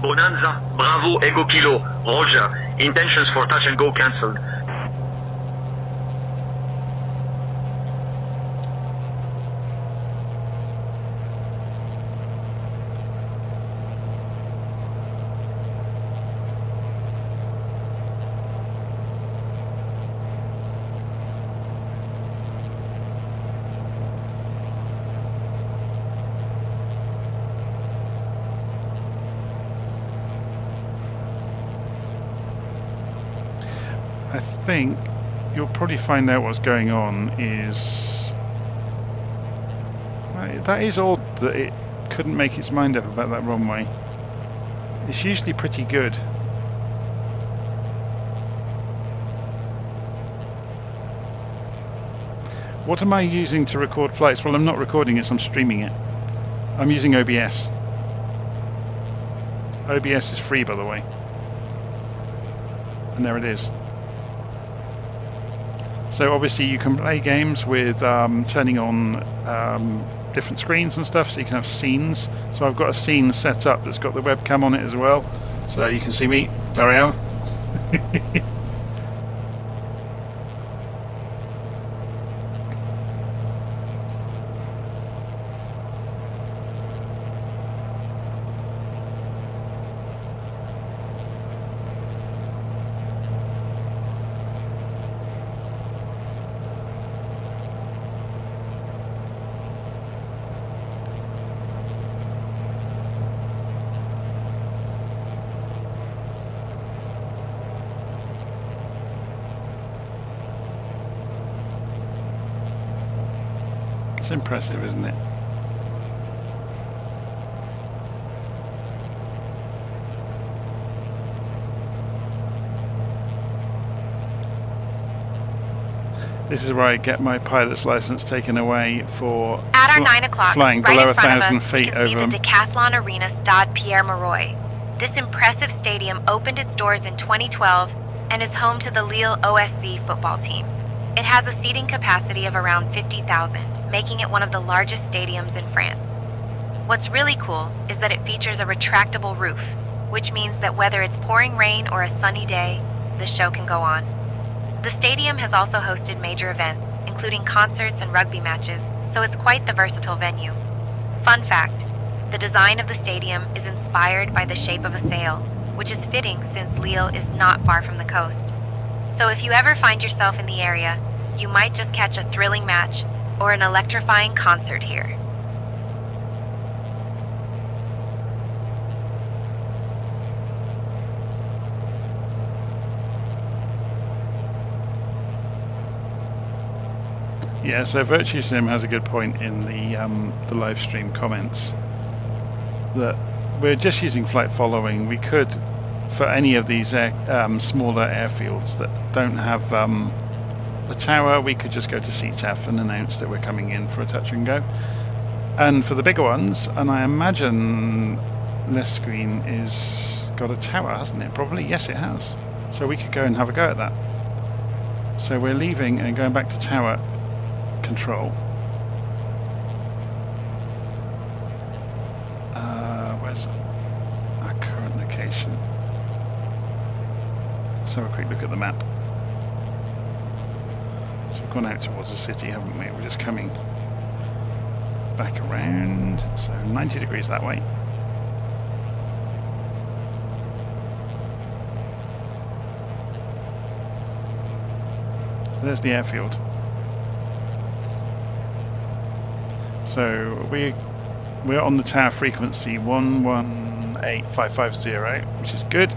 Bonanza, Bravo, Echo Kilo. Roger. Intentions for touch and go cancelled. I think you'll probably find out what's going on is... That is odd that it couldn't make its mind up about that runway. It's usually pretty good. What am I using to record flights? Well, I'm not recording it, I'm streaming it. I'm using OBS. OBS is free, by the way. And there it is. So obviously you can play games with turning on different screens and stuff, so you can have scenes. So I've got a scene set up that's got the webcam on it as well. So you can see me. There I am. It's impressive, isn't it? This is where I get my pilot's license taken away for at our 9 o'clock, flying right below in front 1,000 of us, feet we can over see the Decathlon Arena Stade Pierre Mauroy. This impressive stadium opened its doors in 2012 and is home to the Lille OSC football team. It has a seating capacity of around 50,000, making it one of the largest stadiums in France. What's really cool is that it features a retractable roof. which means that whether it's pouring rain or a sunny day, the show can go on. The stadium has also hosted major events, including concerts and rugby matches, so it's quite the versatile venue. Fun fact, the design of the stadium is inspired by the shape of a sail, which is fitting since Lille is not far from the coast. So if you ever find yourself in the area, you might just catch a thrilling match or an electrifying concert here. Yeah, so Virtue Sim has a good point in the live stream comments that we're just using flight following. We could, for any of these smaller airfields that don't have a tower, we could just go to CTAF and announce that we're coming in for a touch and go. And for the bigger ones, and I imagine this screen is got a tower, hasn't it? Probably, yes it has. So we could go and have a go at that. So we're leaving and going back to tower control. Where's our current location? Let's have a quick look at the map. So we've gone out towards the city, haven't we? We're just coming back around, so 90 degrees that way. So there's the airfield. So we're on the tower frequency 118550, which is good.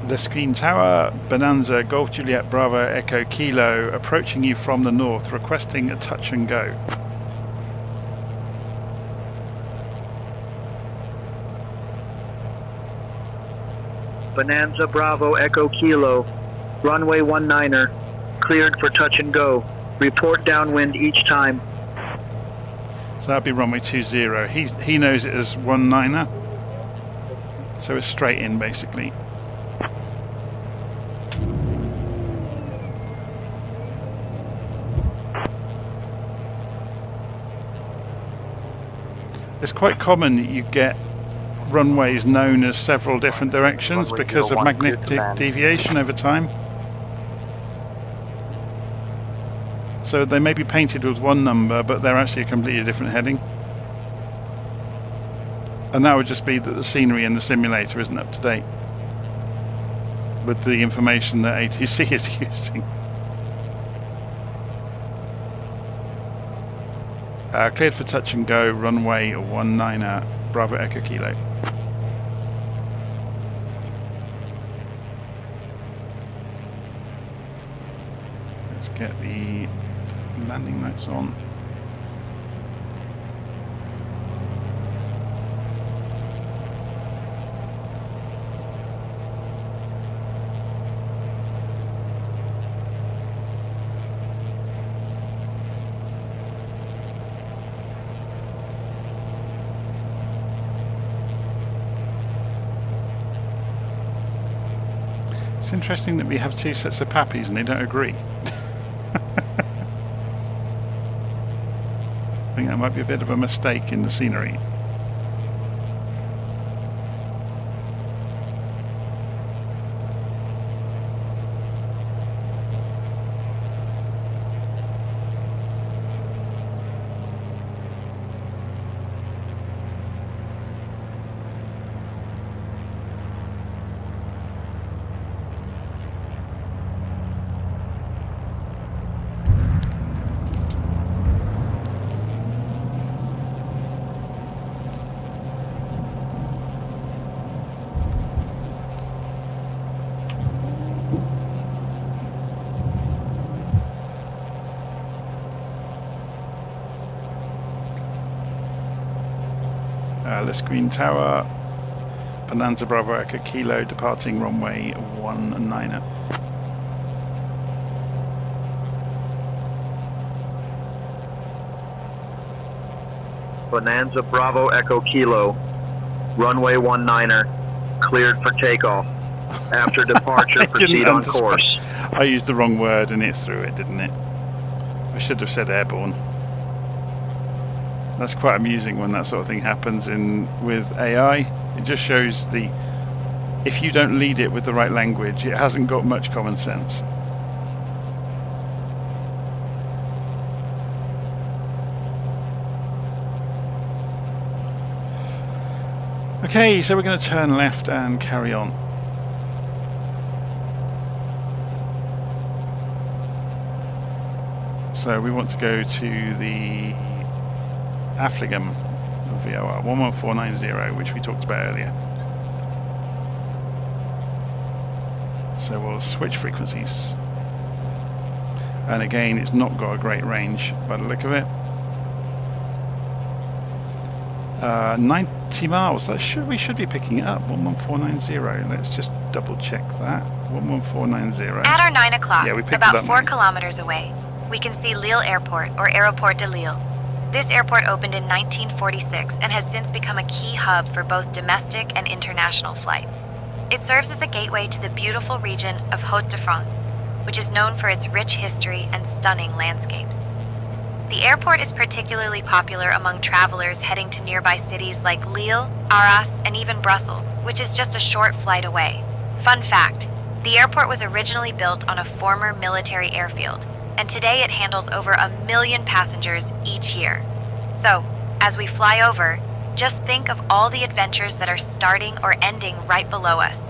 The screen tower, Bonanza, Golf Juliet Bravo Echo Kilo, approaching you from the north, requesting a touch and go. Bonanza Bravo Echo Kilo, runway 19er, cleared for touch and go. Report downwind each time. So that'd be runway 20. He knows it as 19er, so it's straight in basically. It's quite common that you get runways known as several different directions because of magnetic deviation over time. So they may be painted with one number, but they're actually a completely different heading. And that would just be that the scenery in the simulator isn't up to date with the information that ATC is using. Cleared for touch and go, runway 19er, Bravo Echo Kilo. Let's get the landing lights on. It's interesting that we have two sets of pappies and they don't agree. I think that might be a bit of a mistake in the scenery. Green Tower, Bonanza Bravo Echo Kilo, departing runway 19er. Bonanza Bravo Echo Kilo, runway 19er, cleared for takeoff. After departure, proceed on course. I used the wrong word and it threw it, didn't it? I should have said airborne. That's quite amusing when that sort of thing happens with AI. It just shows if you don't lead it with the right language, it hasn't got much common sense. Okay, so we're going to turn left and carry on. So we want to go to the Affligem VOR 11490, which we talked about earlier. So we'll switch frequencies. And again, it's not got a great range by the look of it. 90 miles. We should be picking it up. 11490. Let's just double check that. 11490. At our 9 o'clock, yeah, we picked about it up 4 now. kilometers away, we can see Lille Airport, or Aéroport de Lille. This airport opened in 1946 and has since become a key hub for both domestic and international flights. It serves as a gateway to the beautiful region of Hauts-de-France, which is known for its rich history and stunning landscapes. The airport is particularly popular among travelers heading to nearby cities like Lille, Arras, and even Brussels, which is just a short flight away. Fun fact, the airport was originally built on a former military airfield, and today it handles over 1 million passengers each year. So, as we fly over, just think of all the adventures that are starting or ending right below us.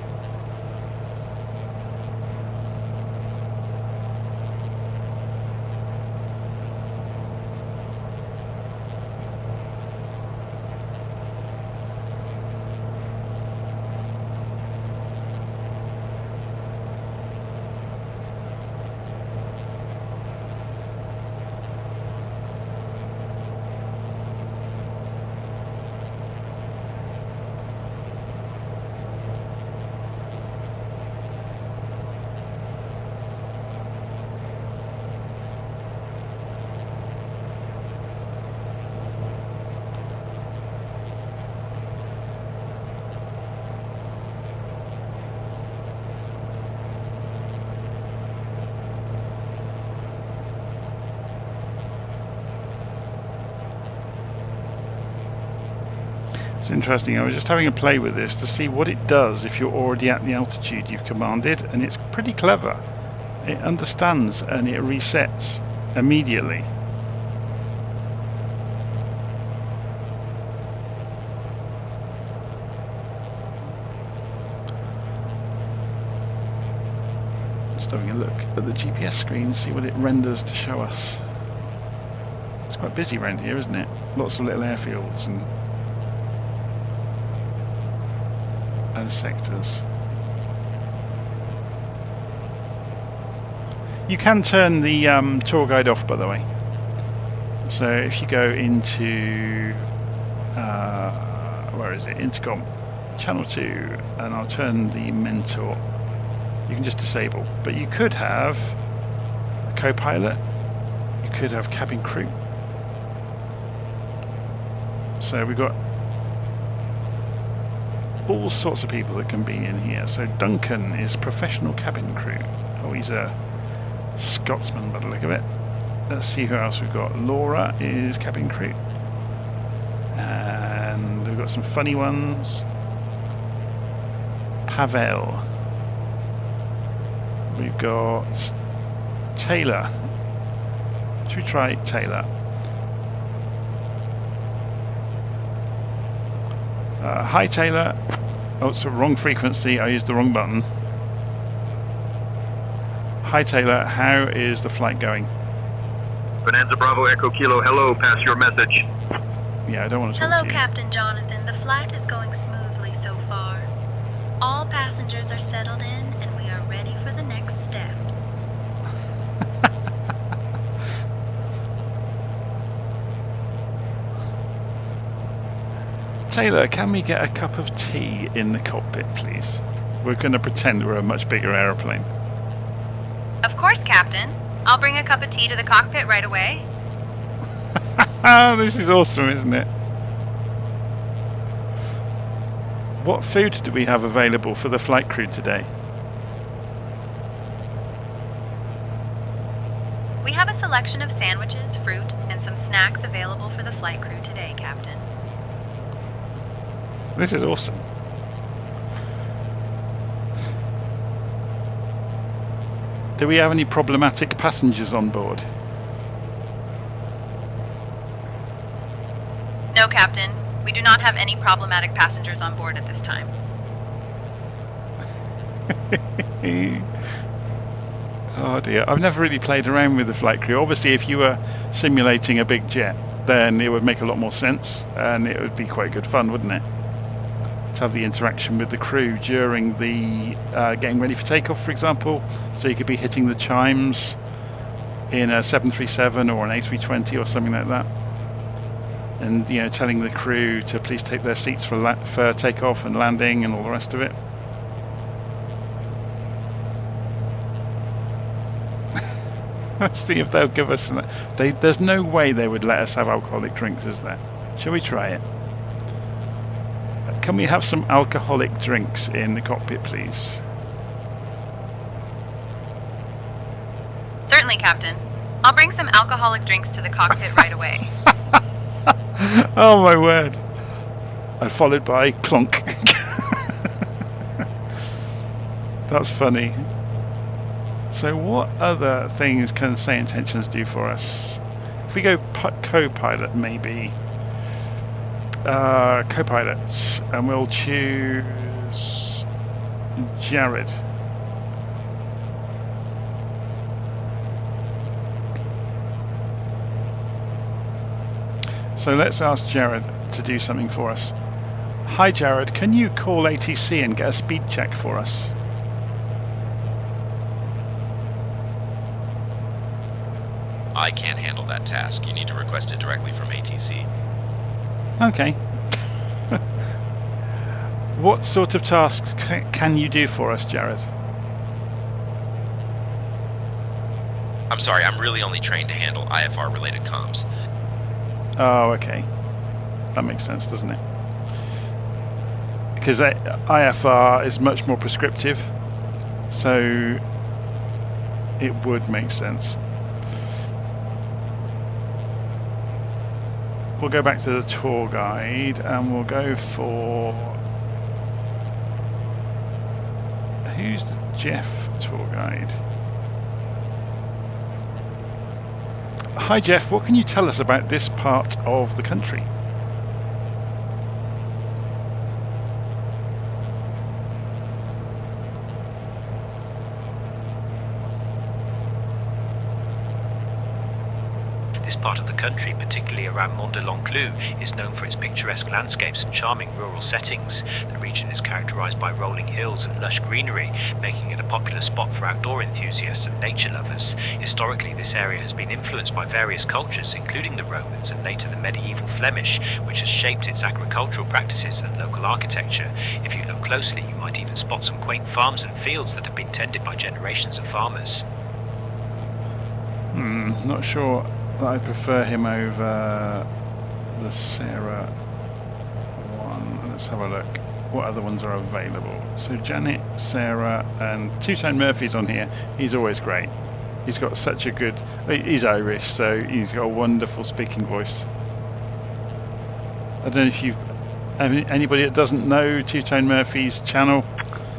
It's interesting. I was just having a play with this to see what it does if you're already at the altitude you've commanded, and it's pretty clever. It understands and it resets immediately. Just having a look at the GPS screen, see what it renders to show us. It's quite busy around here, isn't it? Lots of little airfields and sectors. You can turn the tour guide off, by the way. So if you go into where is it? Intercom, channel 2, and I'll turn the mentor. You can just disable, but you could have a co-pilot. You could have cabin crew. So we've got all sorts of people that can be in here. So Duncan is professional cabin crew. Oh, he's a Scotsman by the look of it. Let's see who else we've got. Laura is cabin crew. And we've got some funny ones. Pavel. We've got Taylor. Should we try Taylor? Hi Taylor. Oh, it's the wrong frequency. I used the wrong button. Hi Taylor, how is the flight going? Bonanza Bravo Echo Kilo, hello, pass your message. Yeah, I don't want to talk Hello, to you. Captain Jonathan. The flight is going smoothly so far. All passengers are settled in, and we are ready for the next steps. Taylor, can we get a cup of tea in the cockpit, please? We're going to pretend we're a much bigger aeroplane. Of course, Captain. I'll bring a cup of tea to the cockpit right away. This is awesome, isn't it? What food do we have available for the flight crew today? We have a selection of sandwiches, fruit, and some snacks available for the flight crew today, Captain. This is awesome. Do we have any problematic passengers on board? No, Captain. We do not have any problematic passengers on board at this time. Oh dear, I've never really played around with the flight crew. Obviously, if you were simulating a big jet, then it would make a lot more sense, and it would be quite good fun, wouldn't it? To have the interaction with the crew during the getting ready for takeoff, for example. So you could be hitting the chimes in a 737 or an A320 or something like that, and telling the crew to please take their seats for takeoff and landing and all the rest of it. Let's see if they'll give us. There's no way they would let us have alcoholic drinks, is there? Shall we try it? Can we have some alcoholic drinks in the cockpit, please? Certainly, Captain. I'll bring some alcoholic drinks to the cockpit right away. Oh my word. And followed by clunk. That's funny. So what other things can SayIntentions do for us? If we go co-pilot, maybe. Co-pilot, and we'll choose Jared. So let's ask Jared to do something for us. Hi Jared, can you call ATC and get a speed check for us? I can't handle that task. You need to request it directly from ATC. Okay. What sort of tasks can you do for us, Jared? I'm sorry, I'm really only trained to handle IFR-related comms. Oh, okay. That makes sense, doesn't it? Because IFR is much more prescriptive, so it would make sense. We'll go back to the tour guide and we'll go for... Who's the Jeff tour guide? Hi Jeff, what can you tell us about this part of the country? This part of the country, particularly around Mont de l'Enclos, is known for its picturesque landscapes and charming rural settings. The region is characterised by rolling hills and lush greenery, making it a popular spot for outdoor enthusiasts and nature lovers. Historically, this area has been influenced by various cultures, including the Romans and later the medieval Flemish, which has shaped its agricultural practices and local architecture. If you look closely, you might even spot some quaint farms and fields that have been tended by generations of farmers. Not sure I prefer him over the Sarah one. Let's have a look. What other ones are available? So Janet, Sarah, and Two-Tone Murphy's on here. He's always great. He's got such a good... He's Irish, so he's got a wonderful speaking voice. I don't know if you've... Anybody that doesn't know Two-Tone Murphy's channel?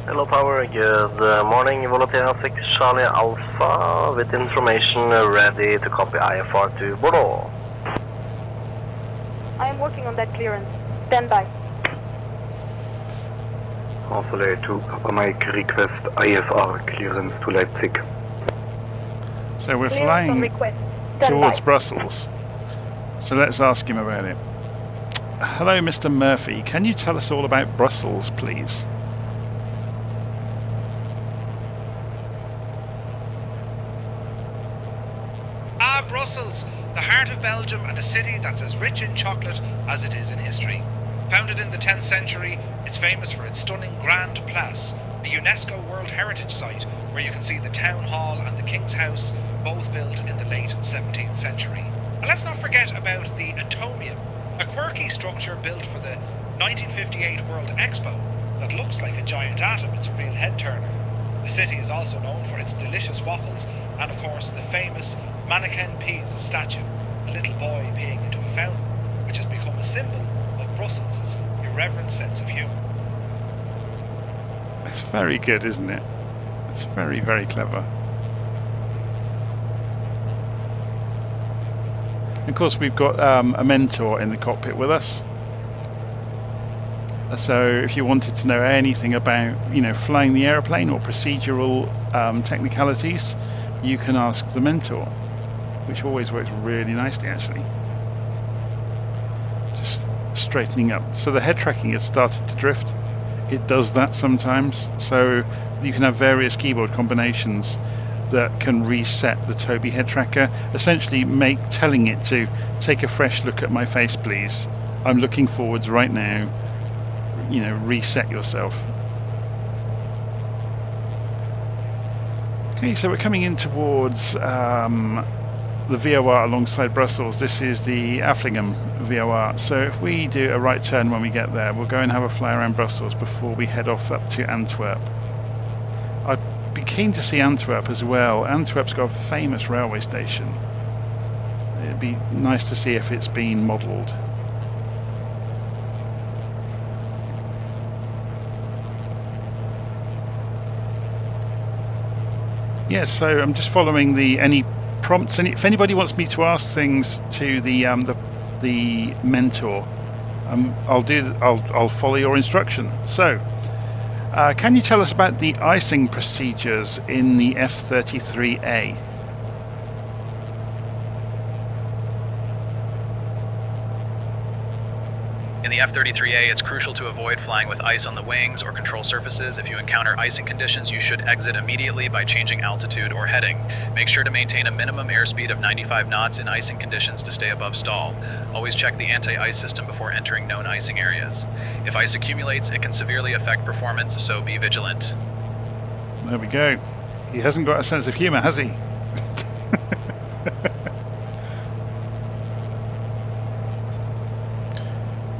Hello Power, good morning, Volunteer 6 Charlie Alpha with information ready to copy IFR to Bordeaux. I am working on that clearance. Stand by. Alpha Layer 2, Papa Mike, request IFR clearance to Leipzig. So we're flying towards Brussels. So let's ask him about it. Hello Mr. Murphy, can you tell us all about Brussels, please? Brussels, the heart of Belgium and a city that's as rich in chocolate as it is in history. Founded in the 10th century, it's famous for its stunning Grand Place, a UNESCO World Heritage Site where you can see the Town Hall and the King's House, both built in the late 17th century. And let's not forget about the Atomium, a quirky structure built for the 1958 World Expo that looks like a giant atom. It's a real head-turner. The city is also known for its delicious waffles and, of course, the famous Mannequin P's statue, a little boy peeing into a fountain, which has become a symbol of Brussels' irreverent sense of humour. It's very good, isn't it? It's very, very clever. Of course, we've got a mentor in the cockpit with us. So if you wanted to know anything about, flying the aeroplane or procedural technicalities, you can ask the mentor, which always works really nicely, actually. Just straightening up. So the head tracking has started to drift. It does that sometimes. So you can have various keyboard combinations that can reset the Tobii head tracker, essentially telling it to take a fresh look at my face, please. I'm looking forwards right now. Reset yourself. Okay, so we're coming in towards the VOR alongside Brussels. This is the Afflingham VOR. So if we do a right turn when we get there, we'll go and have a fly around Brussels before we head off up to Antwerp. I'd be keen to see Antwerp as well. Antwerp's got a famous railway station. It'd be nice to see if it's been modelled. Yes, so I'm just following any prompts, and if anybody wants me to ask things to the mentor, I'll follow your instruction. So, can you tell us about the icing procedures in the F33A? In the F33A, it's crucial to avoid flying with ice on the wings or control surfaces. If you encounter icing conditions, you should exit immediately by changing altitude or heading. Make sure to maintain a minimum airspeed of 95 knots in icing conditions to stay above stall. Always check the anti-ice system before entering known icing areas. If ice accumulates, it can severely affect performance, so be vigilant. There we go. He hasn't got a sense of humour, has he?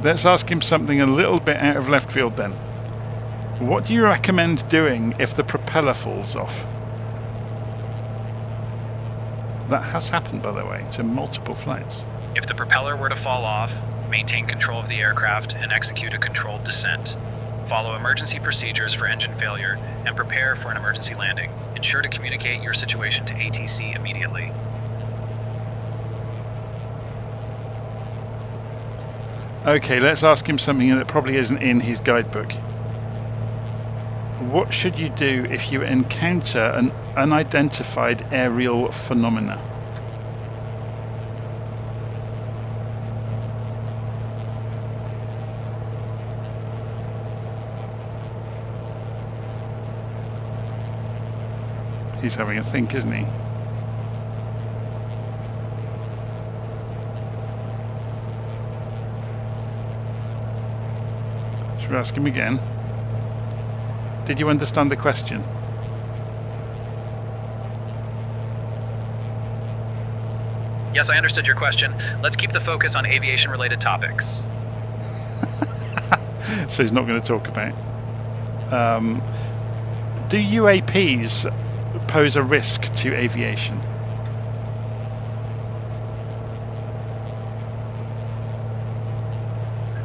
Let's ask him something a little bit out of left field then. What do you recommend doing if the propeller falls off? That has happened, by the way, to multiple flights. If the propeller were to fall off, maintain control of the aircraft and execute a controlled descent. Follow emergency procedures for engine failure and prepare for an emergency landing. Ensure to communicate your situation to ATC immediately. Okay, let's ask him something that probably isn't in his guidebook. What should you do if you encounter an unidentified aerial phenomena? He's having a think, isn't he? Should we ask him again? Did you understand the question? Yes, I understood your question. Let's keep the focus on aviation-related topics. So he's not going to talk about. Do UAPs pose a risk to aviation?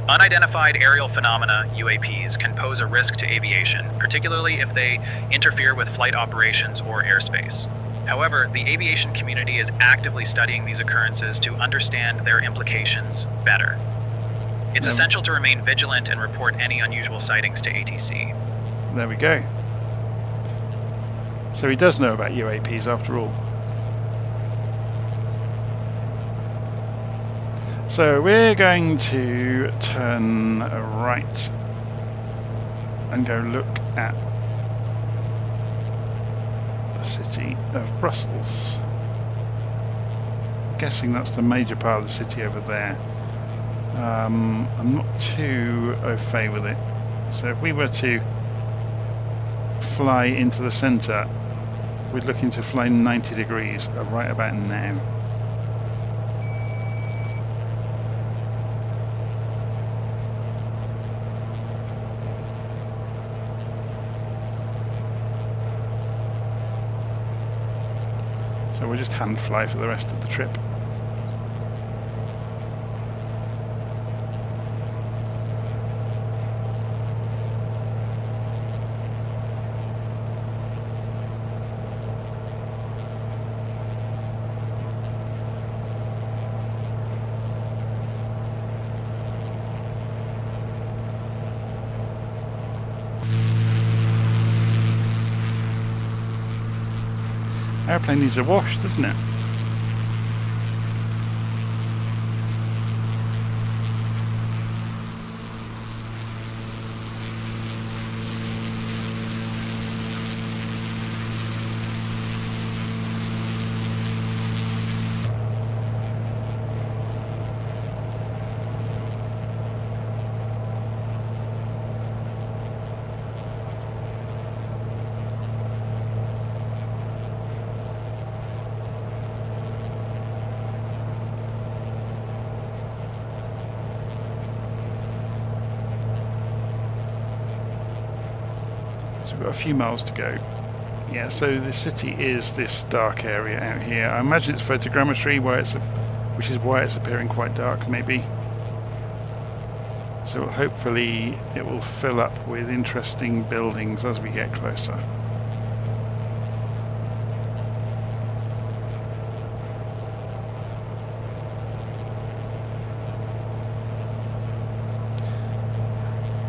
Unidentified aerial phenomena, UAPs, can pose a risk to aviation, particularly if they interfere with flight operations or airspace. However, the aviation community is actively studying these occurrences to understand their implications better. It's essential to remain vigilant and report any unusual sightings to ATC. There we go. So he does know about UAPs after all. So we're going to turn right and go look at the city of Brussels. I'm guessing that's the major part of the city over there. I'm not too au fait with it. So if we were to fly into the centre, we're looking to fly 90 degrees right about now. So we'll just hand fly for the rest of the trip. Airplane needs a wash, doesn't it? So we've got a few miles to go. Yeah, so the city is this dark area out here. I imagine it's photogrammetry, which is why it's appearing quite dark, maybe. So hopefully it will fill up with interesting buildings as we get closer.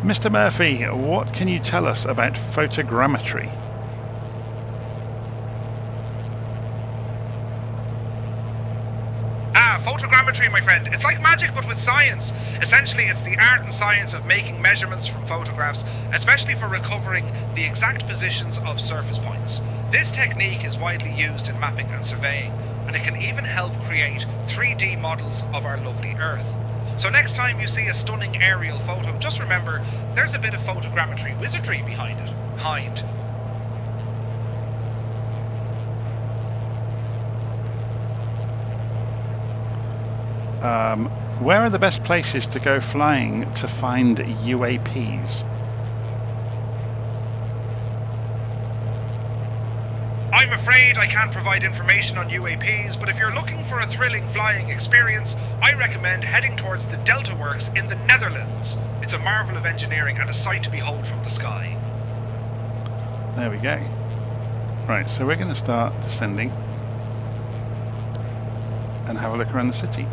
Mr. Murphy, what can you tell us about photogrammetry? Photogrammetry, my friend. It's like magic, but with science. Essentially, it's the art and science of making measurements from photographs, especially for recovering the exact positions of surface points. This technique is widely used in mapping and surveying, and it can even help create 3D models of our lovely Earth. So next time you see a stunning aerial photo, just remember, there's a bit of photogrammetry wizardry behind it. Where are the best places to go flying to find UAPs? I'm afraid I can't provide information on UAPs, but if you're looking for a thrilling flying experience, I recommend heading towards the Delta Works in the Netherlands. It's a marvel of engineering and a sight to behold from the sky. There we go. Right, so we're going to start descending and have a look around the city.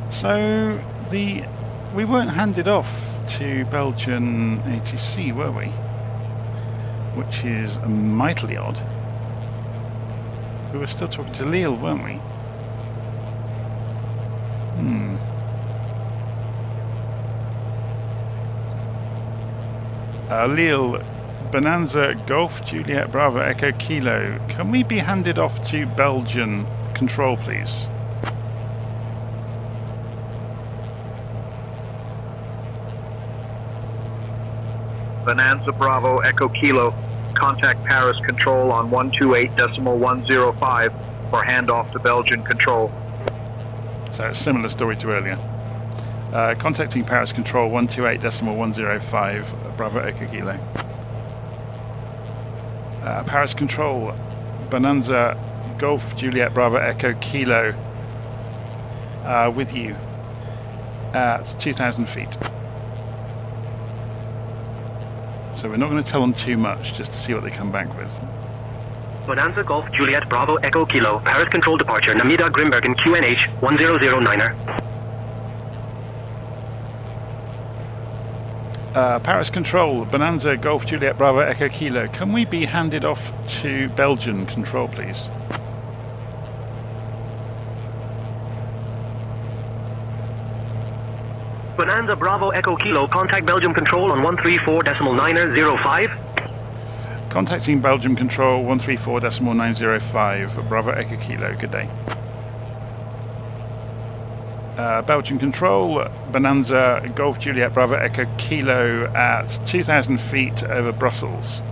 So we weren't handed off to Belgian ATC, were we? Which is mightily odd. We were still talking to Lille, weren't we? Lille, Bonanza, Golf, Juliet, Bravo, Echo, Kilo. Can we be handed off to Belgian control, please? Bonanza Bravo Echo Kilo, contact Paris Control on 128.105 for handoff to Belgian Control. So a similar story to earlier. Contacting Paris Control 128.105 Bravo Echo Kilo. Paris Control, Bonanza Golf Juliet Bravo Echo Kilo with you at 2,000 feet. So we're not going to tell them too much, just to see what they come back with. Bonanza Golf Juliet Bravo Echo Kilo, Paris Control departure, Namida Grimbergen QNH 1009er. Paris Control, Bonanza Golf Juliet Bravo Echo Kilo. Can we be handed off to Belgian Control, please? Bonanza Bravo Echo Kilo, contact Belgium Control on 134.905. Contacting Belgium Control 134.905 Bravo Echo Kilo. Good day. Belgian Control, Bonanza Golf Juliet Bravo Echo Kilo at 2,000 feet over Brussels.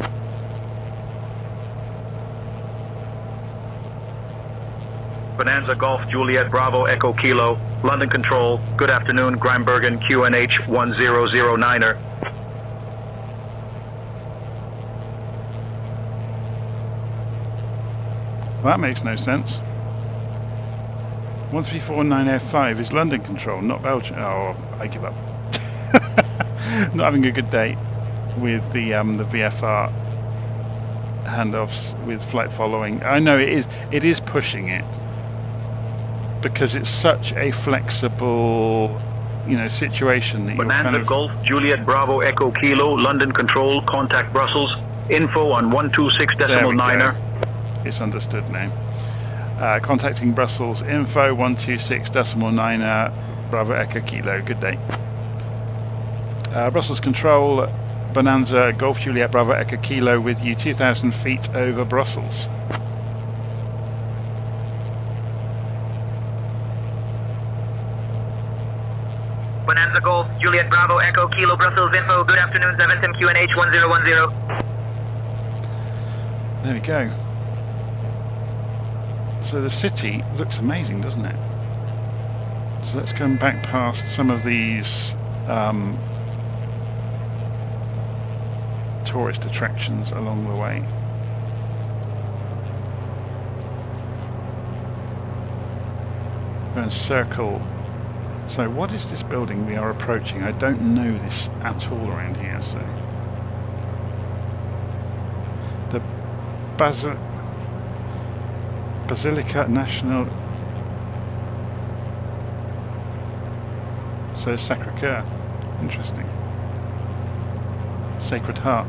Bonanza Golf Juliet Bravo Echo Kilo, London Control, good afternoon, Grimbergen QNH 1009er. Well, that makes no sense. 134.9F5 is London Control, not Belgium. Oh, I give up. Not having a good day with the VFR handoffs with flight following. I know it is pushing it because it's such a flexible, situation that Bonanza you're kind of... Golf Juliet Bravo Echo Kilo, London Control, contact Brussels, info on 126.9er. It's understood now. Contacting Brussels, info 126.9er, Bravo Echo Kilo. Good day. Brussels Control, Bonanza Golf Juliet Bravo Echo Kilo with you 2,000 feet over Brussels. Bonanza Golf Juliet Bravo Echo Kilo Brussels info. Good afternoon, 710 QNH 1010. There we go. So the city looks amazing, doesn't it? So let's come back past some of these tourist attractions along the way. Go and circle. So what is this building we are approaching? I don't know this at all around here. So the Basilica National. So Sacré-Cœur. Interesting. Sacred Heart.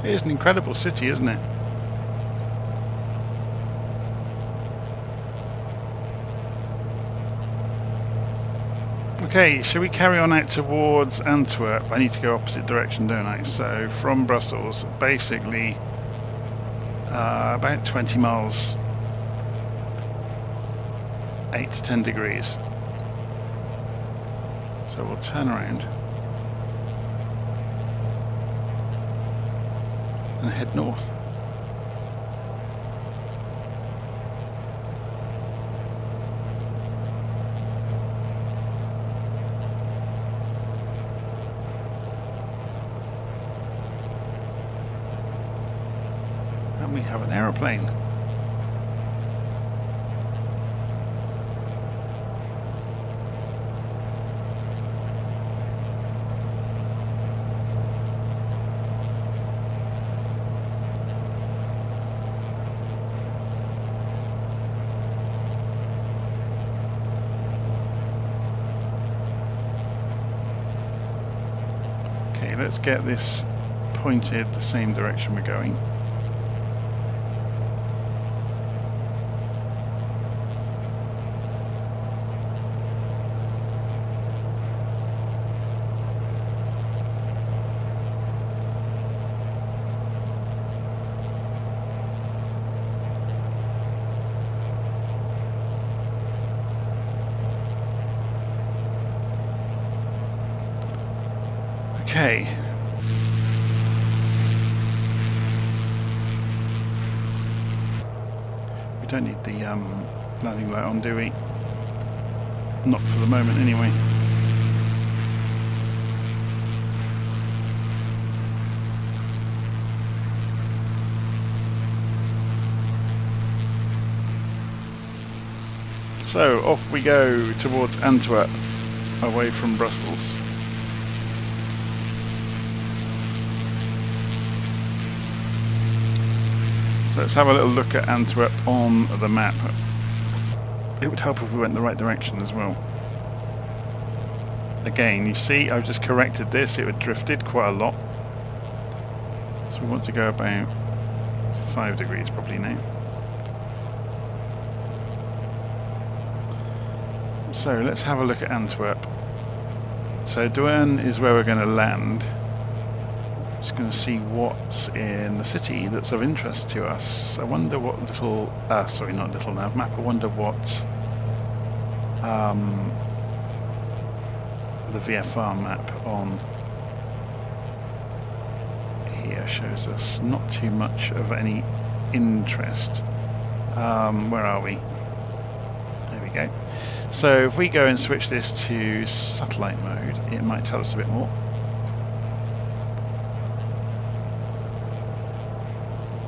It is an incredible city, isn't it? Okay, shall we carry on out towards Antwerp? I need to go opposite direction, don't I? So from Brussels, basically about 20 miles, 8 to 10 degrees. So we'll turn around and head north. And we have an aeroplane. Okay, let's get this pointed the same direction we're going. Okay. We don't need the landing light on, do we? Not for the moment, anyway. So off we go towards Antwerp, away from Brussels. So let's have a little look at Antwerp on the map. It would help if we went the right direction as well. Again, you see, I've just corrected this. It had drifted quite a lot. So we want to go about 5 degrees probably now. So let's have a look at Antwerp. So Deurne is where we're going to land. Just going to see what's in the city that's of interest to us. I wonder what little, sorry, not little nav map. I wonder what the VFR map on here shows us. Not too much of any interest. Where are we? There we go. So if we go and switch this to satellite mode, it might tell us a bit more.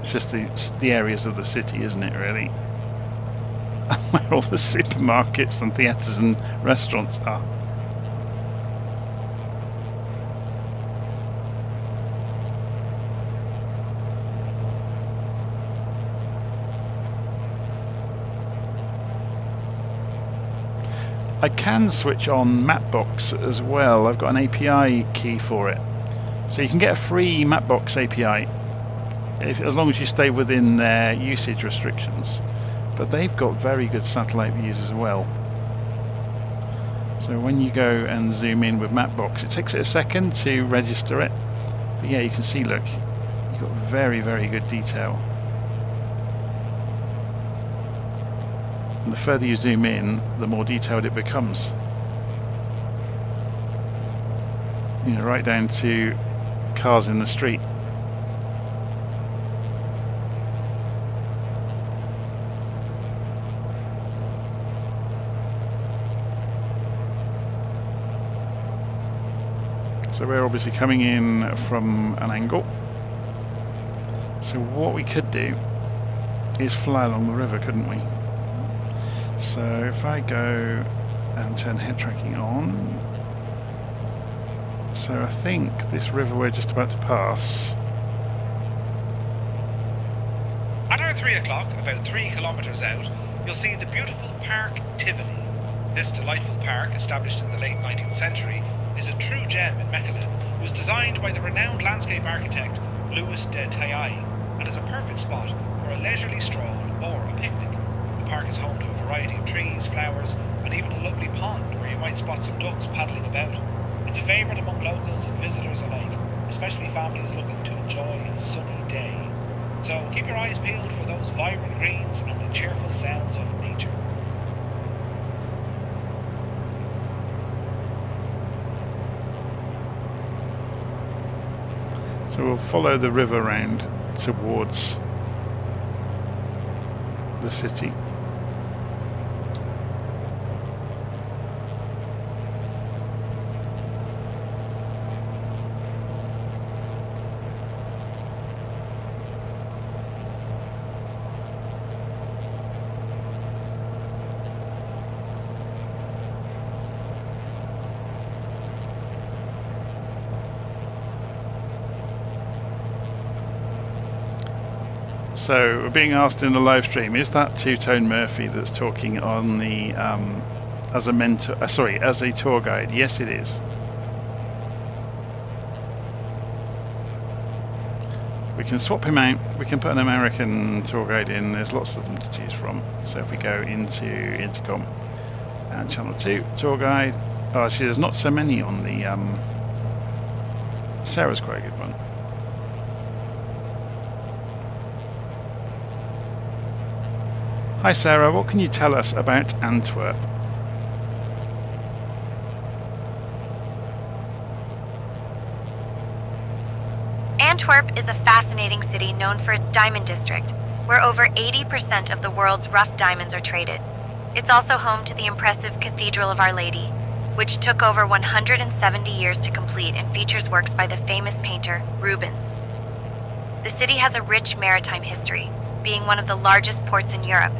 It's just the areas of the city, isn't it, really? Where all the supermarkets and theatres and restaurants are. I can switch on Mapbox as well. I've got an API key for it. So you can get a free Mapbox API as long as you stay within their usage restrictions. But they've got very good satellite views as well. So when you go and zoom in with Mapbox, it takes it a second to register it. But yeah, you can see, look, you've got very, very good detail. And the further you zoom in, the more detailed it becomes. You know, right down to cars in the street. So we're obviously coming in from an angle. So what we could do is fly along the river, couldn't we? So if I go and turn head tracking on, so I think this river we're just about to pass. At our 3 o'clock, about 3 kilometres out, you'll see the beautiful Park Tivoli. This delightful park, established in the late 19th century, is a true gem in Mechelen. It was designed by the renowned landscape architect Louis de Taillai, and is a perfect spot for a leisurely stroll or a picnic. The park is home to a variety of trees, flowers, and even a lovely pond where you might spot some ducks paddling about. It's a favourite among locals and visitors alike, especially families looking to enjoy a sunny day. So keep your eyes peeled for those vibrant greens and the cheerful sounds of nature. So we'll follow the river round towards the city. So we're being asked in the live stream, is that Two-Tone Murphy that's talking on the as a mentor? As a tour guide? Yes, it is. We can swap him out. We can put an American tour guide in. There's lots of them to choose from. So if we go into intercom and channel 2 tour guide, oh, actually there's not so many on the. Sarah's quite a good one. Hi Sarah, what can you tell us about Antwerp? Antwerp is a fascinating city known for its diamond district, where over 80% of the world's rough diamonds are traded. It's also home to the impressive Cathedral of Our Lady, which took over 170 years to complete and features works by the famous painter Rubens. The city has a rich maritime history, being one of the largest ports in Europe,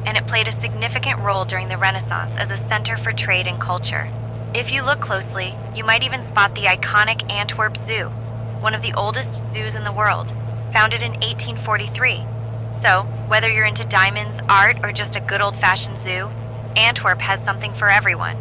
and it played a significant role during the Renaissance as a center for trade and culture. If you look closely, you might even spot the iconic Antwerp Zoo, one of the oldest zoos in the world, founded in 1843. So, whether you're into diamonds, art, or just a good old-fashioned zoo, Antwerp has something for everyone.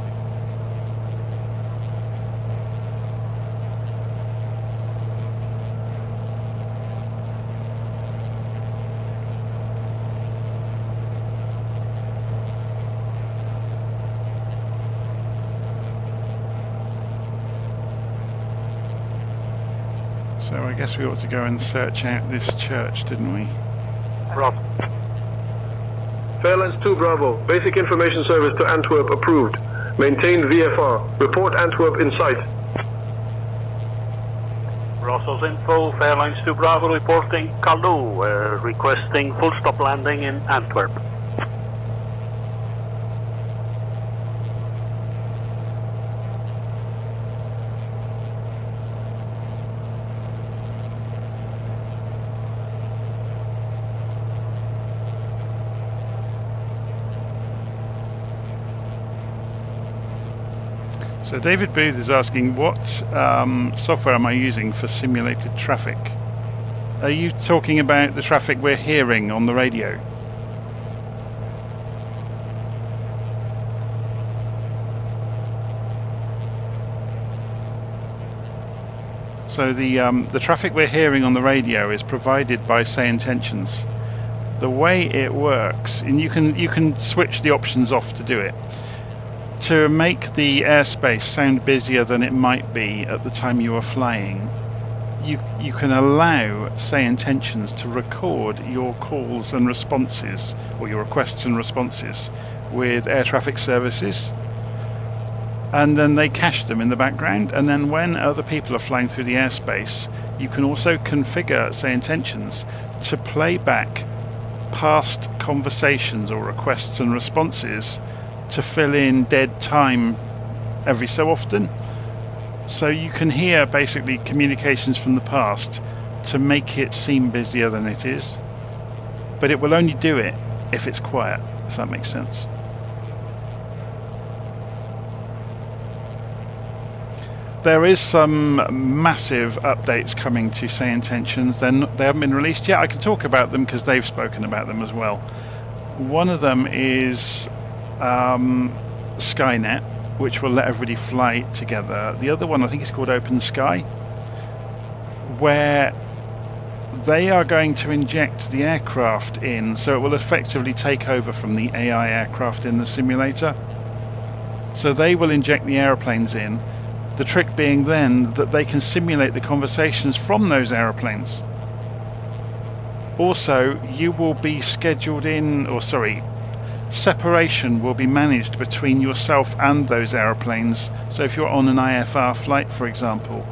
So I guess we ought to go and search out this church, didn't we? Bravo. Fairlines 2 Bravo. Basic information service to Antwerp approved. Maintain VFR. Report Antwerp in sight. Brussels info, Fairlines 2 Bravo reporting Calais, requesting full stop landing in Antwerp. So David Booth is asking, what software am I using for simulated traffic? Are you talking about the traffic we're hearing on the radio? So the traffic we're hearing on the radio is provided by SayIntentions. The way it works, and you can switch the options off to do it. To make the airspace sound busier than it might be at the time you are flying, you can allow SayIntentions to record your calls and responses, or your requests and responses, with air traffic services, and then they cache them in the background, and then when other people are flying through the airspace, you can also configure SayIntentions to play back past conversations or requests and responses to fill in dead time every so often. So you can hear basically communications from the past to make it seem busier than it is, but it will only do it if it's quiet, if that makes sense. There is some massive updates coming to SayIntentions. They haven't been released yet. I can talk about them because they've spoken about them as well. One of them is Skynet, which will let everybody fly together. The other one I think is called Open Sky, where they are going to inject the aircraft in, so it will effectively take over from the AI aircraft in the simulator. So they will inject the aeroplanes in, the trick being then that they can simulate the conversations from those aeroplanes. Also, you will be scheduled in, or sorry, separation will be managed between yourself and those aeroplanes. So if you're on an IFR flight, for example,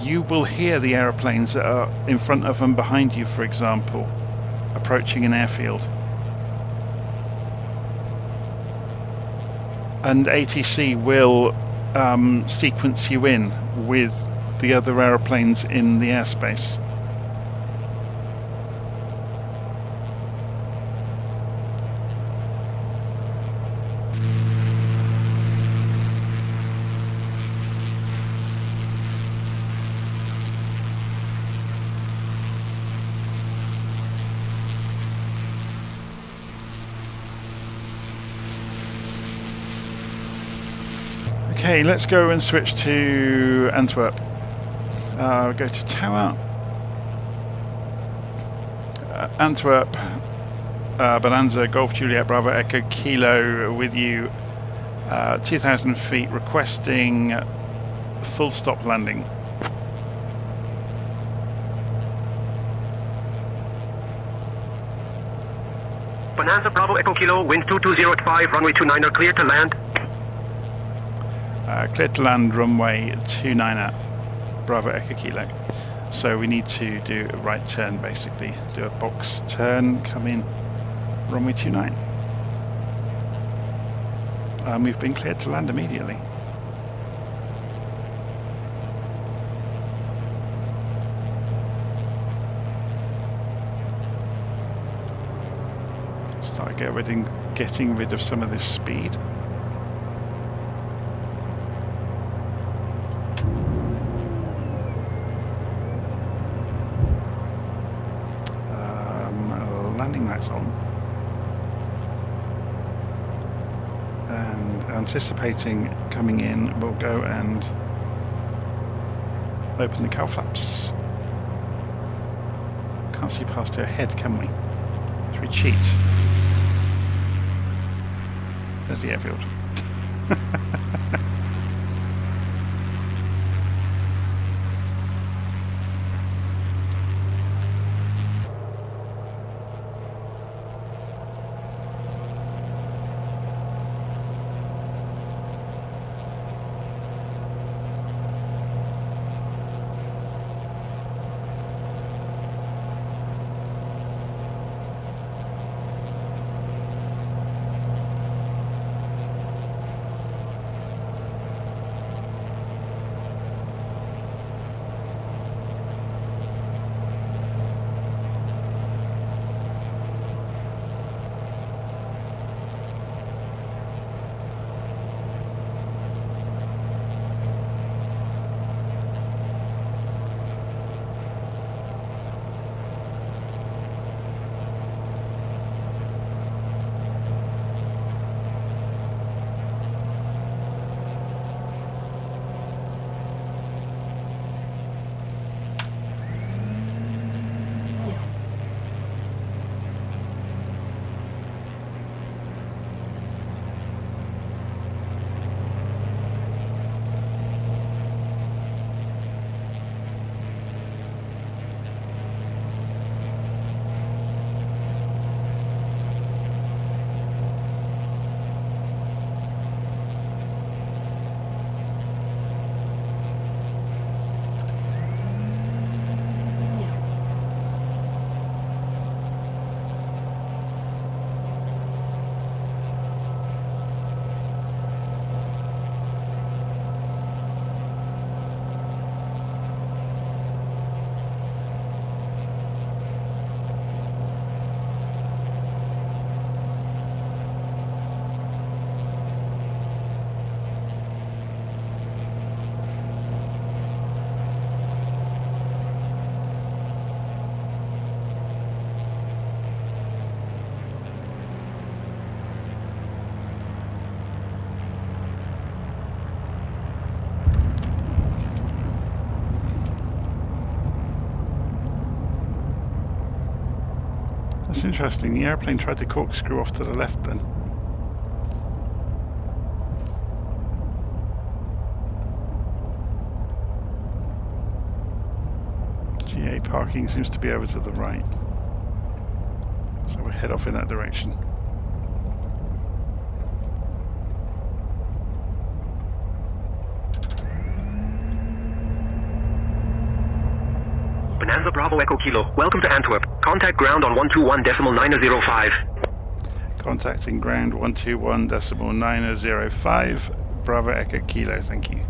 you will hear the aeroplanes that are in front of and behind you, for example, approaching an airfield. And ATC will sequence you in with the other aeroplanes in the airspace. Okay, let's go and switch to Antwerp. Go to Tower. Antwerp, Bonanza, Golf Juliet Bravo Echo Kilo with you. 2,000 feet, requesting full stop landing. Bonanza Bravo Echo Kilo, wind 22 at 5, runway 29 are clear to land. Clear to land, runway 29 at Bravo Echo Kilo. So we need to do a right turn, basically. Do a box turn, come in, runway 29. And we've been cleared to land immediately. Start getting rid of some of this speed. Landing lights on, and anticipating coming in, we'll go and open the cowl flaps. Can't see past her head, can we? Should we cheat? There's the airfield. It's interesting, the airplane tried to corkscrew off to the left then. GA parking seems to be over to the right. So we'll head off in that direction. Bonanza Bravo Echo Kilo, welcome to Antwerp. Contact ground on 121.905. Contacting ground 121.905. Bravo Echo Kilo, thank you.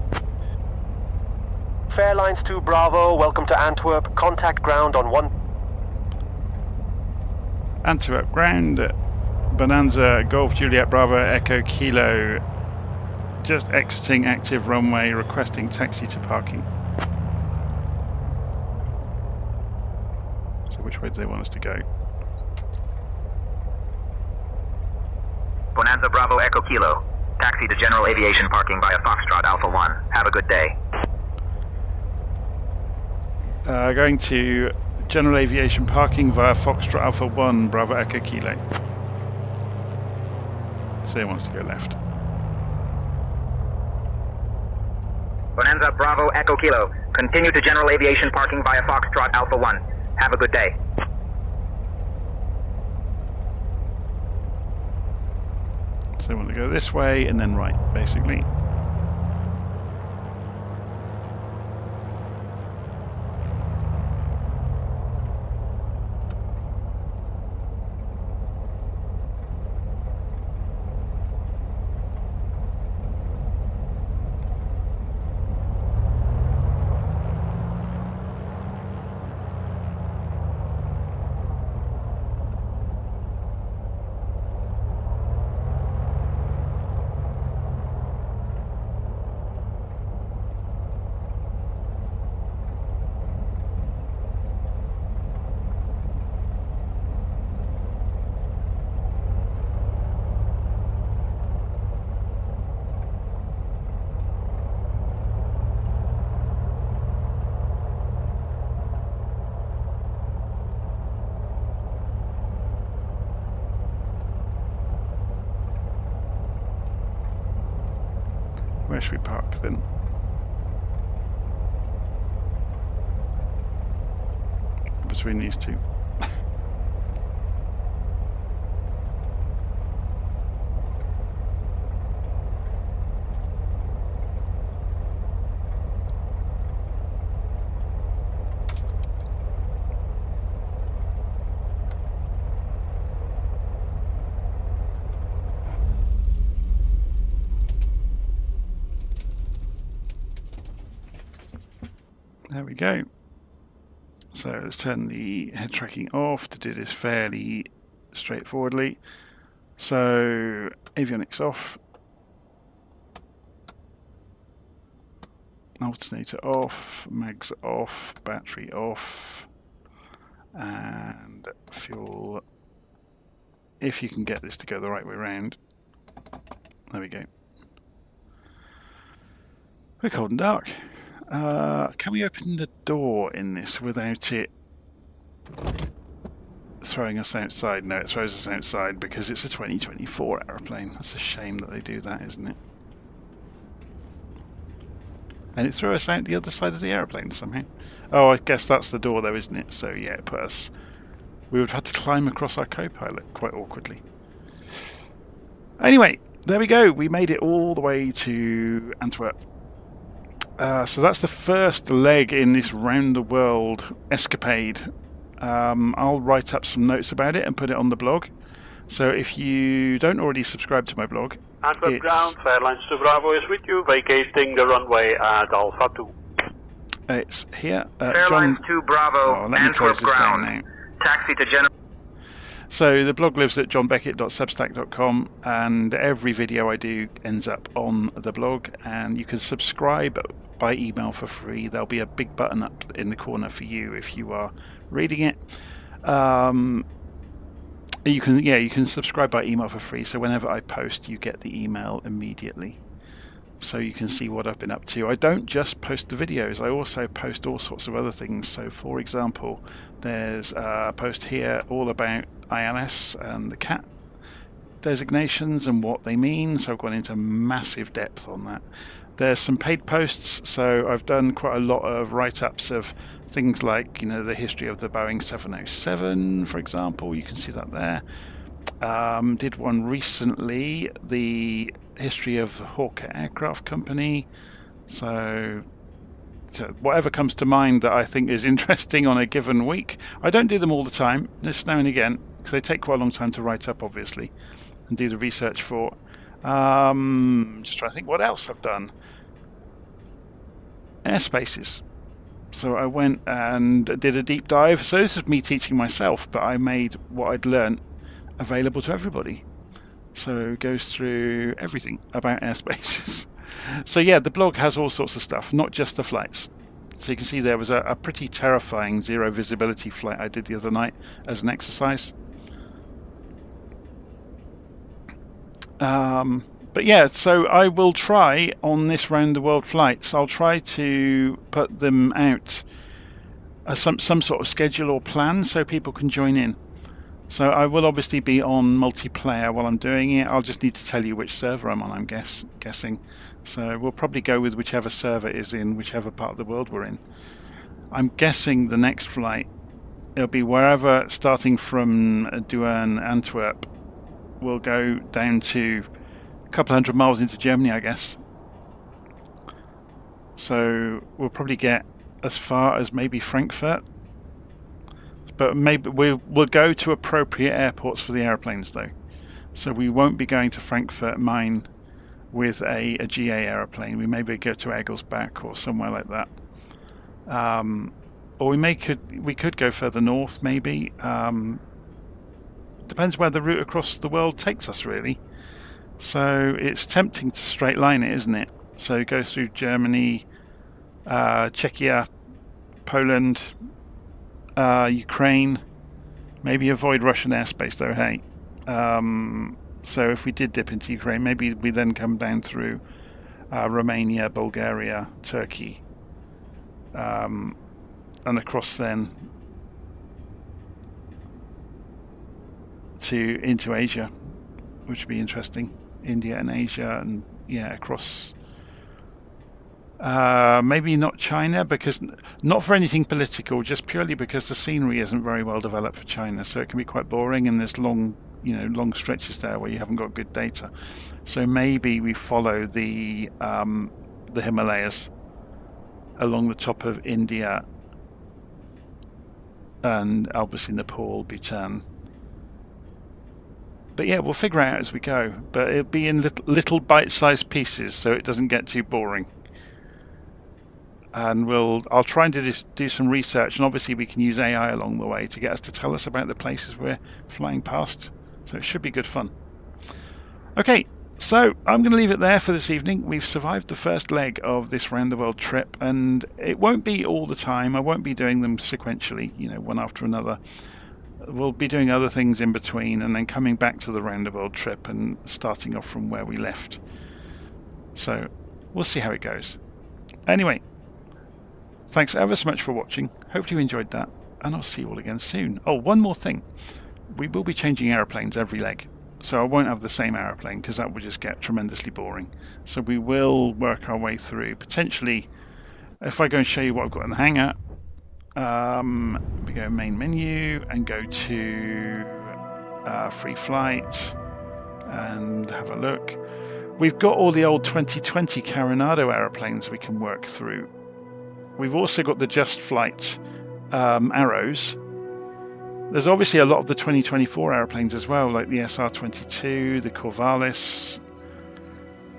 Fairlines 2 Bravo, welcome to Antwerp. Contact ground on 1... Antwerp ground, Bonanza Golf Juliet Bravo Echo Kilo. Just exiting active runway, requesting taxi to parking. So which way do they want us to go? Bonanza Bravo Echo Kilo. Taxi to general aviation parking via Foxtrot Alpha 1. Have a good day. Going to general aviation parking via Foxtrot Alpha 1, Bravo Echo Kilo. So he wants to go left. Bonanza Bravo Echo Kilo. Continue to general aviation parking via Foxtrot Alpha 1. Have a good day. So they want to go this way and then right, basically. Where should we park then? Between these two. There we go. So let's turn the head tracking off to do this fairly straightforwardly. So avionics off, alternator off, mags off, battery off, and fuel, if you can get this to go the right way around. There we go. We're cold and dark. Can we open the door in this without it throwing us outside? No, it throws us outside because it's a 2024 aeroplane. That's a shame that they do that, isn't it? And it threw us out the other side of the aeroplane somehow. Oh, I guess that's the door though, isn't it? So yeah, it put us... We would have had to climb across our co-pilot quite awkwardly. Anyway, there we go. We made it all the way to Antwerp. So that's the first leg in this round-the-world escapade. I'll write up some notes about it and put it on the blog. So if you don't already subscribe to my blog, Antwerp ground, Fairlines 2 Bravo is with you, vacating the runway at Alpha 2. It's here. Fairlines 2 Bravo, let me Antwerp close this down ground. now. Taxi to general... So the blog lives at johnbeckett.substack.com, and every video I do ends up on the blog, and you can subscribe by email for free. There'll be a big button up in the corner for you if you are reading it. You can subscribe by email for free, so whenever I post you get the email immediately, so you can see what I've been up to. I don't just post the videos, I also post all sorts of other things. So for example, there's a post here all about ILS and the CAT designations and what they mean, so I've gone into massive depth on that. There's some paid posts, so I've done quite a lot of write-ups of things like, you know, the history of the Boeing 707, for example. You can see that there. Did one recently, the history of the Hawker Aircraft Company. So whatever comes to mind that I think is interesting on a given week. I don't do them all the time, just now and again, because they take quite a long time to write up, obviously, and do the research for. Just trying to think what else I've done. Airspaces. So I went and did a deep dive. So this is me teaching myself, but I made what I'd learned available to everybody. So it goes through everything about airspaces. So yeah, the blog has all sorts of stuff, not just the flights. So you can see there was a pretty terrifying zero visibility flight I did the other night as an exercise. But yeah, so I will try on this round the world flights, I'll try to put them out as some sort of schedule or plan so people can join in. So I will obviously be on multiplayer while I'm doing it. I'll just need to tell you which server I'm on, I'm guessing. So we'll probably go with whichever server is in whichever part of the world we're in. I'm guessing the next flight, it'll be wherever, starting from Deurne, Antwerp, we'll go down to a couple hundred miles into Germany, I guess. So we'll probably get as far as maybe Frankfurt. But maybe we'll go to appropriate airports for the airplanes, though. So we won't be going to Frankfurt Main with a GA aeroplane. We maybe go to Egglesbach or somewhere like that. Or we could go further north, maybe. Depends where the route across the world takes us, really. So it's tempting to straight line it, isn't it? So go through Germany, Czechia, Poland, Ukraine. Maybe avoid Russian airspace, though, hey. So if we did dip into Ukraine, maybe we then come down through Romania, Bulgaria, Turkey, and across then into Asia, which would be interesting. India and Asia, and yeah, across. Maybe not China, because not for anything political, just purely because the scenery isn't very well developed for China, so it can be quite boring, and there's long stretches there where you haven't got good data. So maybe we follow the Himalayas along the top of India and obviously Nepal, Bhutan. But yeah, we'll figure it out as we go. But it'll be in little bite-sized pieces, so it doesn't get too boring. And I'll try and do some research, and obviously we can use AI along the way to get us to tell us about the places we're flying past. So it should be good fun. Okay, so I'm going to leave it there for this evening. We've survived the first leg of this round the world trip, and it won't be all the time. I won't be doing them sequentially, one after another. We'll be doing other things in between, and then coming back to the round the world trip and starting off from where we left. So we'll see how it goes. Anyway, thanks ever so much for watching. Hope you enjoyed that, and I'll see you all again soon. Oh, one more thing. We will be changing aeroplanes every leg, so I won't have the same aeroplane because that would just get tremendously boring. So we will work our way through. Potentially, if I go and show you what I've got in the hangar, we go main menu and go to free flight and have a look. We've got all the old 2020 Carenado aeroplanes we can work through. We've also got the Just Flight Arrows. There's obviously a lot of the 2024 aeroplanes as well, like the SR-22, the Corvallis.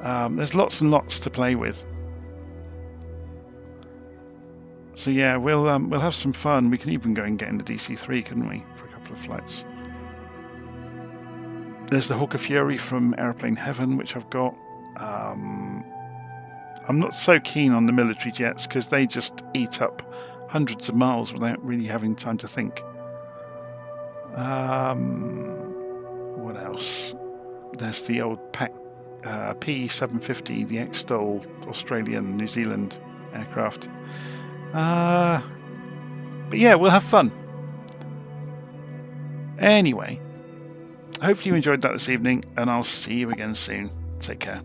There's lots and lots to play with. So yeah, we'll have some fun. We can even go and get into DC-3, couldn't we, for a couple of flights. There's the Hawker Fury from Aeroplane Heaven, which I've got. I'm not so keen on the military jets because they just eat up hundreds of miles without really having time to think. What else? There's the old P750, the X-Stol Australian, New Zealand aircraft. But yeah, we'll have fun. Anyway, hopefully you enjoyed that this evening, and I'll see you again soon. Take care.